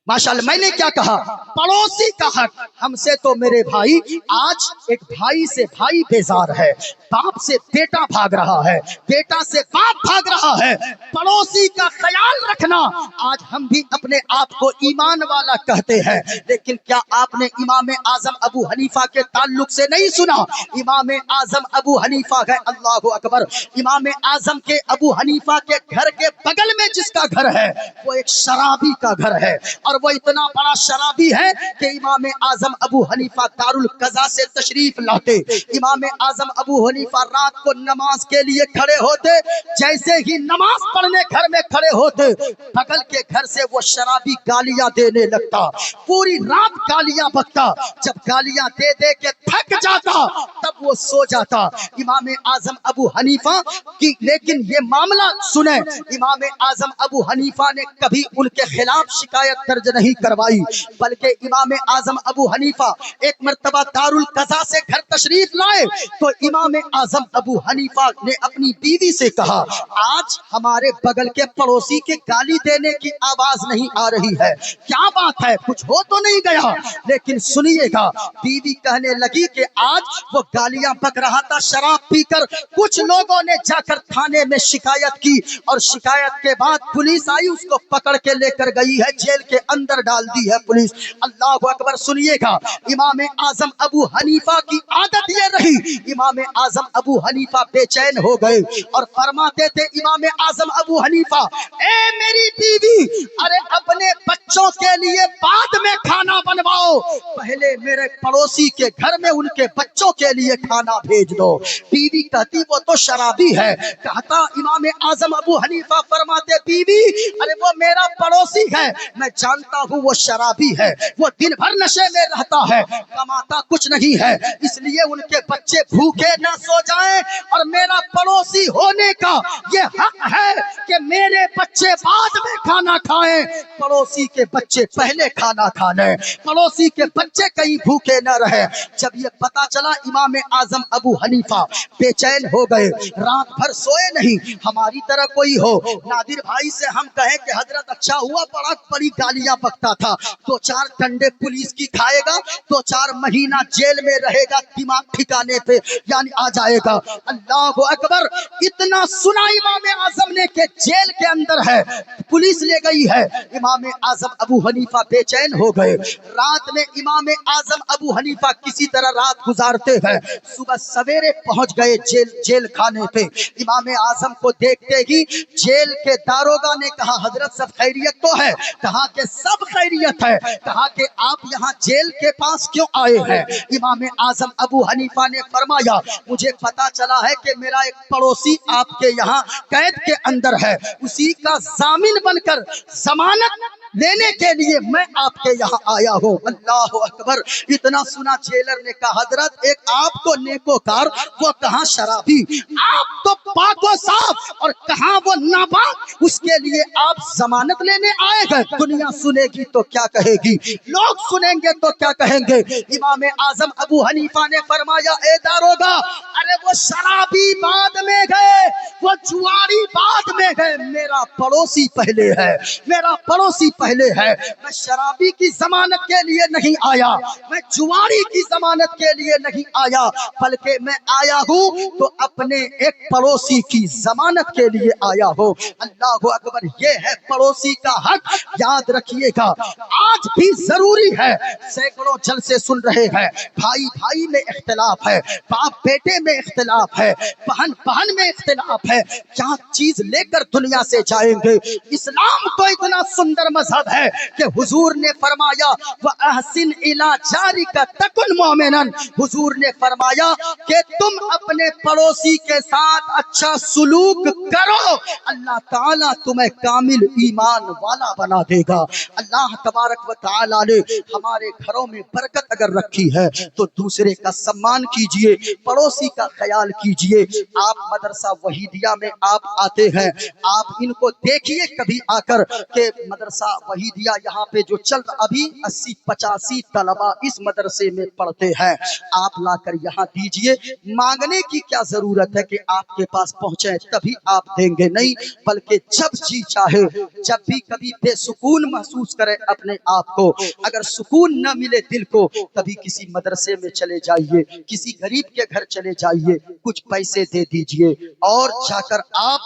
माशाअल्लाह। मैंने क्या कहा, पड़ोसी का हक, हमसे तो मेरे भाई आज एक भाई से भाई बेजार है, बाप से बेटा भाग रहा है, बेटा से बाप भाग रहा है। पड़ोसी का ख्याल रखना, आज हम भी अपने आप को ईमान वाला कहते हैं, लेकिन क्या आपने इमाम आजम अबू हनीफा के ताल्लुक से नहीं सुना? इमाम आजम अबू हनीफा है, अल्लाहु अकबर, इमाम आजम के अबू हनीफा के घर के बगल में जिसका घर है वो एक शराबी का घर है, और वो इतना बड़ा शराबी है कि इमाम आजम अबू हनीफा दारुल कज़ा से तशरीफ लाते, इमाम आजम अबू हनीफा रात को नमाज के लिए खड़े होते, जैसे ही नमाज पढ़ने घर में खड़े होते, बगल के घर से वो शराबी गालियां देने लगता, पूरी रात गालियां बकता, जब गालियां दे दे के थक जाता तब वो सो जाता। इमाम आजम अबू हनीफा की, लेकिन ये मामला सुने, इमाम आजम अबू हनीफा ने कभी उनके खिलाफ शिकायत दर्ज नहीं करवाई, बल्कि इमाम आजम अबू हनीफा एक मर्तबा दारुल कज़ा से घर तशरीफ लाए तो इमाम आजम अबू हनीफा ने अपनी बीवी से कहा, आज हमारे बगल के पड़ोसी के गाली देने की आवाज नहीं आ रही है, क्या बात है, कुछ हो तो नहीं गया? लेकिन सुनिएगा, बीवी कहने लगी कि आज वो गालियां बक रहा था शराब पीकर, कुछ लोगों ने जाकर थाने में शिकायत की और शिकायत के बाद पुलिस आई, उसको पकड़ के लेकर गई है, जेल के अंदर डाल दी है पुलिस। अल्लाह अकबर। सुनिएगा, इमाम आजम अबू हनीफा की आदत ये रही, इमाम आजम अबू हनीफा बेचैन हो गए और फरमाते थे इमाम आजम अबू हनीफा, ए मेरी बीवी, अरे अपने बच्चों के लिए बाद में खाना बनवाओ, पहले मेरे पड़ोसी के घर में उनके बच्चों के लिए खाना भेज दो। बीवी कहती वो तो शराबी है। कहता इमाम आजम अबू हनीफा फरमाते, बीवी अरे वो मेरा पड़ोसी है, मैं जानता हूँ वो शराबी है, वो दिन भर नशे में रहता है, कमाता कुछ नहीं है, इसलिए उनके बच्चे भूखे न सो जाएं, और मेरा पड़ोसी होने का ये हक है कि मेरे बच्चे बाद में खाना खाएं, पड़ोसी के बच्चे पहले खाना खा लें, पड़ोसी के बच्चे कहीं भूखे न रहे। जब ये पता चला इमाम आजम अबू हनीफा बेचैन हो गए, रात भर सोए नहीं। हमारी तरह कोई हो, नादिर भाई से हम कहें कि हजरत अच्छा हुआ बड़ा बड़ी गालियां बकता था, 2-4 डंडे पुलिस की खाएगा, 2-4 महीना जेल में रहेगा, दिमाग ठिकाने पे यानी आ जाएगा। अल्लाह अकबर। इतना सुना इमाम आजम ने के जेल के अंदर है, पुलिस ले गई है। इमाम आजम अबू हनीफा बेचैन हो गए। रात में इमाम आजम अबू हनीफा किसी तरह रात गुजारते हैं, सुबह सवेरे पहुंच गए जेल खाने पे। इमाम आजम को देखते ही जेल के दारोगा ने कहा, हजरत सब खैरियत तो है? कहा कि सब खैरियत है। कहा कि आप यहाँ जेल के पास क्यों आए हैं? इमाम आजम अबू हनीफा ने फरमाया, मुझे पता चला है कि मेरा एक पड़ोसी आपके यहाँ कैद के अंदर है, उसी का जामिन बनकर जमानत लेने के लिए मैं आपके यहाँ आया हूँ। अल्लाह अकबर। इतना सुना जेलर ने कहा, हजरत एक आप तो नेकोकार, वो कहाँ शराबी, आप तो पाको साफ और कहाँ वो नापाक, उसके लिए आप जमानत लेने आए गए। दुनिया सुनेगी तो क्या कहेगी, लोग सुनेंगे तो क्या कहेंगे। इमाम आजम अबू हनीफा ने फरमाया, ए दारोगा, अरे वो शराबी बाद में गए, वो जुआरी बाद में गए, मेरा पड़ोसी पहले है, मेरा पड़ोसी पहले है। मैं शराबी की जमानत के लिए नहीं आया, मैं जुआरी की जमानत के लिए नहीं आया, बल्कि मैं आया हूँ तो अपने एक पड़ोसी की जमानत के लिए आया हूँ। अल्लाह अकबर। ये है पड़ोसी का हक, याद रखिएगा। आज भी जरूरी है, सैकड़ों जलसे सुन रहे हैं, भाई भाई में इख्तिलाफ है, बाप बेटे में इख्तिलाफ है, बहन बहन में इख्तिलाफ है, क्या चीज लेकर दुनिया से जाएंगे। इस्लाम तो इतना सुंदर मजहब है कि हुजूर ने फरमाया, व अहसिन इला जारिका तकुन मोमिनन, हुजूर ने फरमाया कि तुम अपने पड़ोसी के साथ अच्छा सुलूक करो, अल्लाह ताला तुम्हें कामिल ईमान वाला बना देगा। अल्लाह तबारक व ताला ने हमारे घरों में बरकत अगर रखी है तो दूसरे का सम्मान कीजिए, पड़ोसी का ख्याल कीजिए। आप मदरसा वहीदिया में आप आते हैं, आप इनको देखिए कभी आकर के मदरसा वहीदिया यहाँ पे जो चल रहा, अभी 80-85 तलबा इस मदरसे में पढ़ते हैं, आप लाकर यहाँ दीजिए। मांगने की क्या जरूरत है कि आपके पास पहुंचे तभी आप देंगे, नहीं, बल्कि जब जी चाहे, जब भी कभी बेसुकून महसूस करें अपने आप को, अगर सुकून न मिले दिल को, तभी किसी मदरसे में चले जाइए, किसी गरीब के घर चले जाइए, कुछ पैसे दे दीजिए और जाकर आप,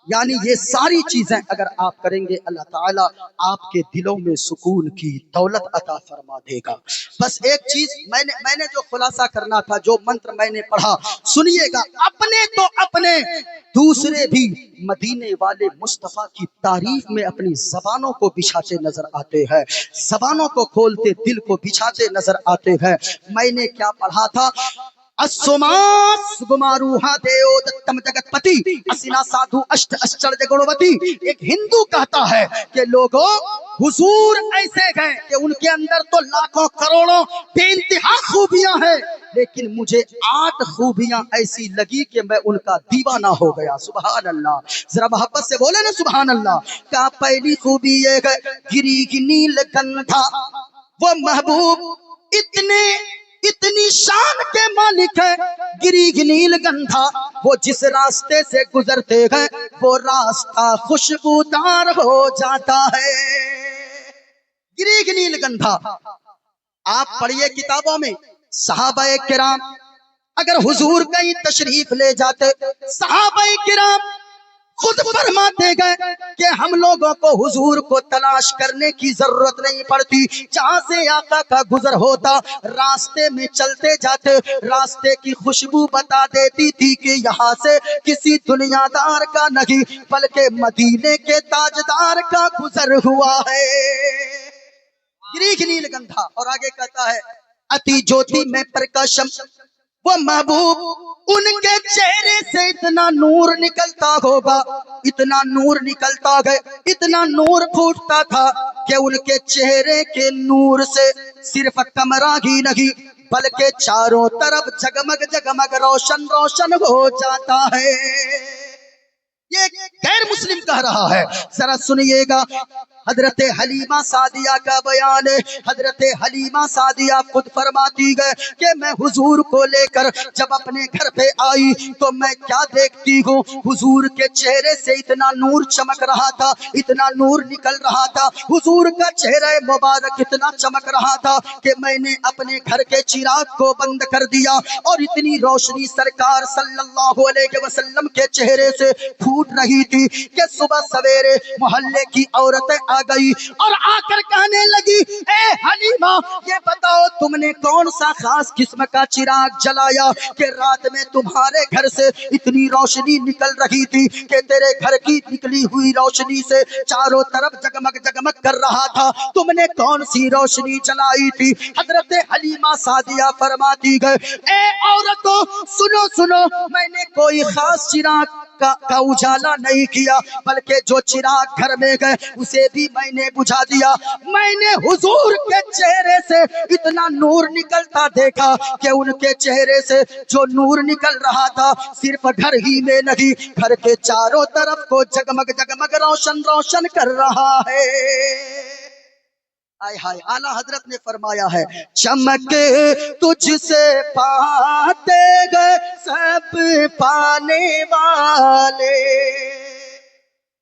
यानी ये सारी चीजें अगर आप करेंगे, अल्लाह ताला आपके दिलों में सुकून की दौलत अता फरमा देगा। बस एक चीज मैंने जो खुलासा करना था, जो मंत्र मैंने पढ़ा, सुनिएगा। अपने तो अपने, दूसरे भी मदीने वाले मुस्तफा की तारीफ में अपनी जबानों को बिछाते नजर आते हैं, जबानों को खोलते, दिल को बिछाते नजर आते हैं। मैंने क्या पढ़ा था, सुगमारूहा देओ दत्तम जगतपति असिना साधु अष्ट आश्चर्य गुणवती। एक हिंदू कहता है कि लोगों, हुजूर ऐसे गए कि उनके अंदर तो लाखों करोड़ों बेइंतहा खूबियां हैं, लेकिन मुझे 8 खूबियां ऐसी लगी कि मैं उनका दीवाना हो गया। सुभान अल्लाह, जरा मोहब्बत से बोले ना सुभान अल्लाह। का पहली खूबी ये है, गिरी की नील गंधा, वो महबूब इतनी शान के मालिक है, गिरी नील गंधा, वो जिस रास्ते से गुजरते हैं वो रास्ता खुशबूदार हो जाता है। गिरी नील गंधा, आप पढ़िए किताबों में, सहाबाए किराम अगर हुजूर कहीं तशरीफ ले जाते, सहाबाए किराम खुद फरमाते गए कि हम लोगों को हुजूर को तलाश करने की जरूरत नहीं पड़ती, जहां से आका का गुजर होता, रास्ते में चलते जाते रास्ते की खुशबू बता देती थी कि यहाँ से किसी दुनियादार का नहीं, बल्कि मदीने के ताजदार का गुजर हुआ है। गिरी नील गंधा। और आगे कहता है, अति ज्योति में प्रकाशम, वो महबूब, उनके चेहरे से इतना नूर निकलता होगा, इतना नूर निकलता है, इतना नूर फूटता था कि उनके चेहरे के नूर से सिर्फ कमरा ही नहीं, बल्कि चारों तरफ जगमग जगमग रोशन रोशन हो जाता है। ये गैर मुस्लिम कह रहा है, जरा सुनिएगा। हजरत हलीमा सादिया का बयान है। हजरत हलीमा सादिया खुद फरमाती है कि मैं हुजूर को लेकर जब अपने घर पे आई तो मैं क्या देखती हूँ, हुजूर के चेहरे से इतना नूर चमक रहा था, इतना नूर निकल रहा था, हुजूर का चेहरा मुबारक इतना चमक रहा था कि मैंने अपने घर के चिराग को बंद कर दिया और इतनी रोशनी सरकार सल्लल्लाहु अलैहि वसल्लम के चेहरे से फूट रही थी कि सुबह सवेरे मोहल्ले की औरतें आ गई और आकर कहने लगी, ए हलीमा, ये बताओ तुमने कौन सा खास किस्म का चिराग जलाया कि रात में तुम्हारे घर से इतनी रोशनी निकल रही थी कि तेरे घर की निकली हुई रोशनी से चारों तरफ जगमग जगमग कर रहा था, तुमने कौन सी रोशनी जलाई थी? हजरत हलीमा सादिया फरमाती गए, ए औरतों सुनो सुनो, मैंने कोई खास चिराग का उजाला नहीं किया, बल्कि जो चिराग घर में गए उसे भी थी मैंने बुझा दिया। मैंने हुजूर के चेहरे से इतना नूर निकलता देखा कि उनके चेहरे से जो नूर निकल रहा था सिर्फ घर ही में नहीं, घर के चारों तरफ को जगमग जगमग रोशन रोशन कर रहा है। आय हाय, आला हजरत ने फरमाया है, चमके तुझसे पाते गए सब पाने वाले।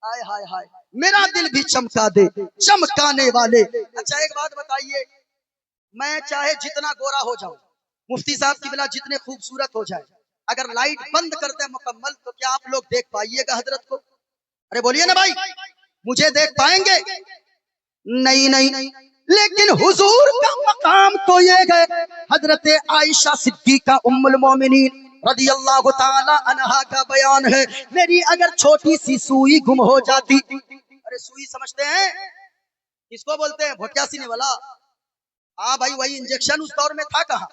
आय हाय हाय, मेरा दिल भी चमका दे चमकाने वाले। अच्छा एक बात बताइए, मैं चाहे जितना गोरा हो जाऊं, मुफ्ती साहब की बिला जितने खूबसूरत हो जाए, अगर लाइट बंद कर दे मुकम्मल तो क्या आप लोग देख पाइएगा हजरत को? अरे बोलिए ना भाई, मुझे देख पाएंगे? नहीं नहीं। लेकिन हुजूर का मकाम तो ये गए। हजरत आयशा सिद्दीका उम्मुल मोमिनीन रदियल्लाहु ताला अन्हा का बयान है, मेरी अगर छोटी सी सुई गुम हो जाती, अरे सुई समझते हैं किसको बोलते हैं? भोटिया सीने वाला। हाँ भाई, वही इंजेक्शन उस दौर में था कहाँ,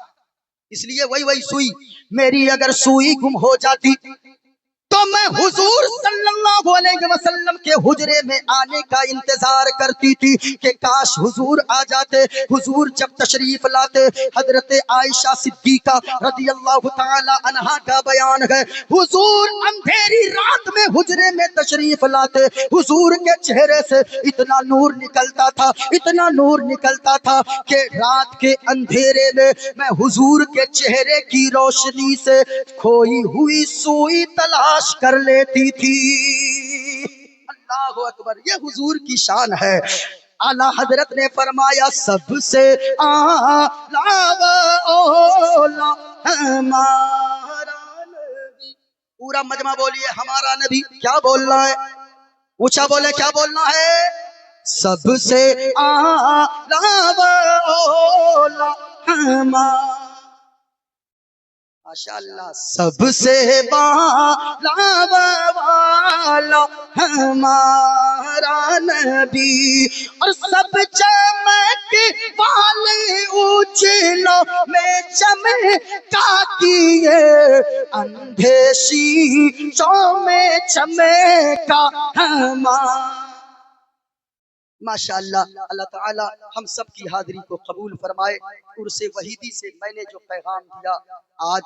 इसलिए वही सुई। मेरी अगर सुई गुम हो जाती तो मैं हुजूर सल्लल्लाहु अलैहि वसल्लम के हुजरे में आने का इंतजार करती थी कि काश हुजूर आ जाते। हुजूर जब तशरीफ लाते, हजरत आयशा सिद्दीका रदियल्लाहु ताला अन्हा का बयान है, हुजूर अंधेरी रात में हुजरे में तशरीफ लाते, हुजूर के चेहरे से इतना नूर निकलता था, इतना नूर निकलता था कि रात के अंधेरे में मैं हुजूर के चेहरे की रोशनी से खोई हुई सुई तलाश कर लेती थी। अल्लाह अकबर, ये हुजूर की शान है। आला हजरत ने फरमाया, सबसे आला औला हमारा नबी। पूरा मजमा बोलिए, हमारा नबी। क्या बोलना है? ऊंचा बोले, क्या बोलना है? सबसे आला औला हमारा, माशाअल्लाह, सबसे बाला वाला हमारा नबी, और सब चमक वाले उजलों में चमका किए, अंधे शीशों में चमका हमारा। माशाअल्लाह, अल्लाह ताला हम सब की हाजिरी को कबूल फरमाए। उर्से वहीदी से मैंने जो पैगाम दिया, आज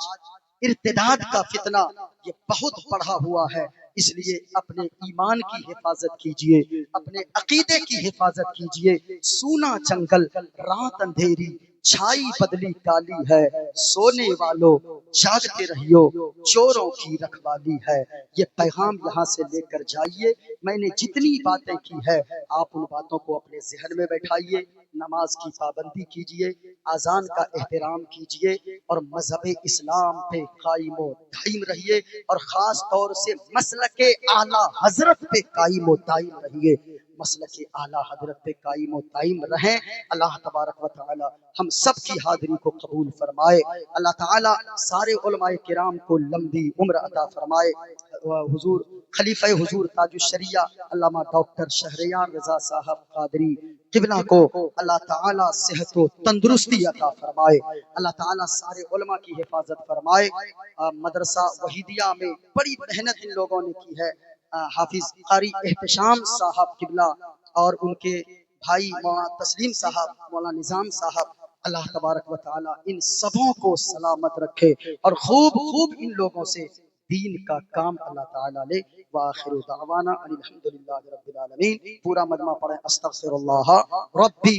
इर्तिदाद का फितना ये बहुत बढ़ा हुआ है, इसलिए अपने ईमान की हिफाजत कीजिए, अपने अकीदे की हिफाजत कीजिए। सूना जंगल रात अंधेरी, छाई बदली काली है, सोने वालों जागते रहियो, चोरों की रखवाली है। ये पैगाम यहाँ से लेकर जाइए। मैंने जितनी बातें की है आप उन बातों को अपने जहन में बैठाइए, नमाज की पाबंदी कीजिए, आजान का एहतराम कीजिए और मजहब इस्लाम पे कायम दाइम रहिए, और खास तौर से मसलके आला हजरत पे कायम दाइम रहिए। मसलके आला हजरत पे कायम दाइम रहें। अल्लाह तबारक व तआला हम सब की हाजिरी को कबूल फरमाए। अल्लाह ताला सारे उलमाए किराम को लंबी उम्र अता फरमाए। हुजूर खलीफा हुजूर ताजुश्शरिया अल्लामा डॉक्टर शहरयार रजा साहब कादरी किबला को अल्लाह ताला सेहत व तंदुरुस्ती अता फरमाए। अल्लाह ताला सारे उलमा की हिफाजत फरमाए। मदरसा वहीदिया में बड़ी मेहनत इन लोगों ने की है। हाफिज कारी एहतशाम साहब किबला और उनके भाई मौलाना तस्लीम साहब, मौलाना निजाम साहब, अल्लाह तबारक व तआला इन सबों को सलामत रखे और खूब खूब इन लोगों से दीन का काम अल्लाह ताला ले। व आखिरु दावाना अनिल हम्दुलिल्लाहि रब्बिल आलमीन। पूरा मजमा पढ़े, अस्तगफिरुल्लाह रब्बी।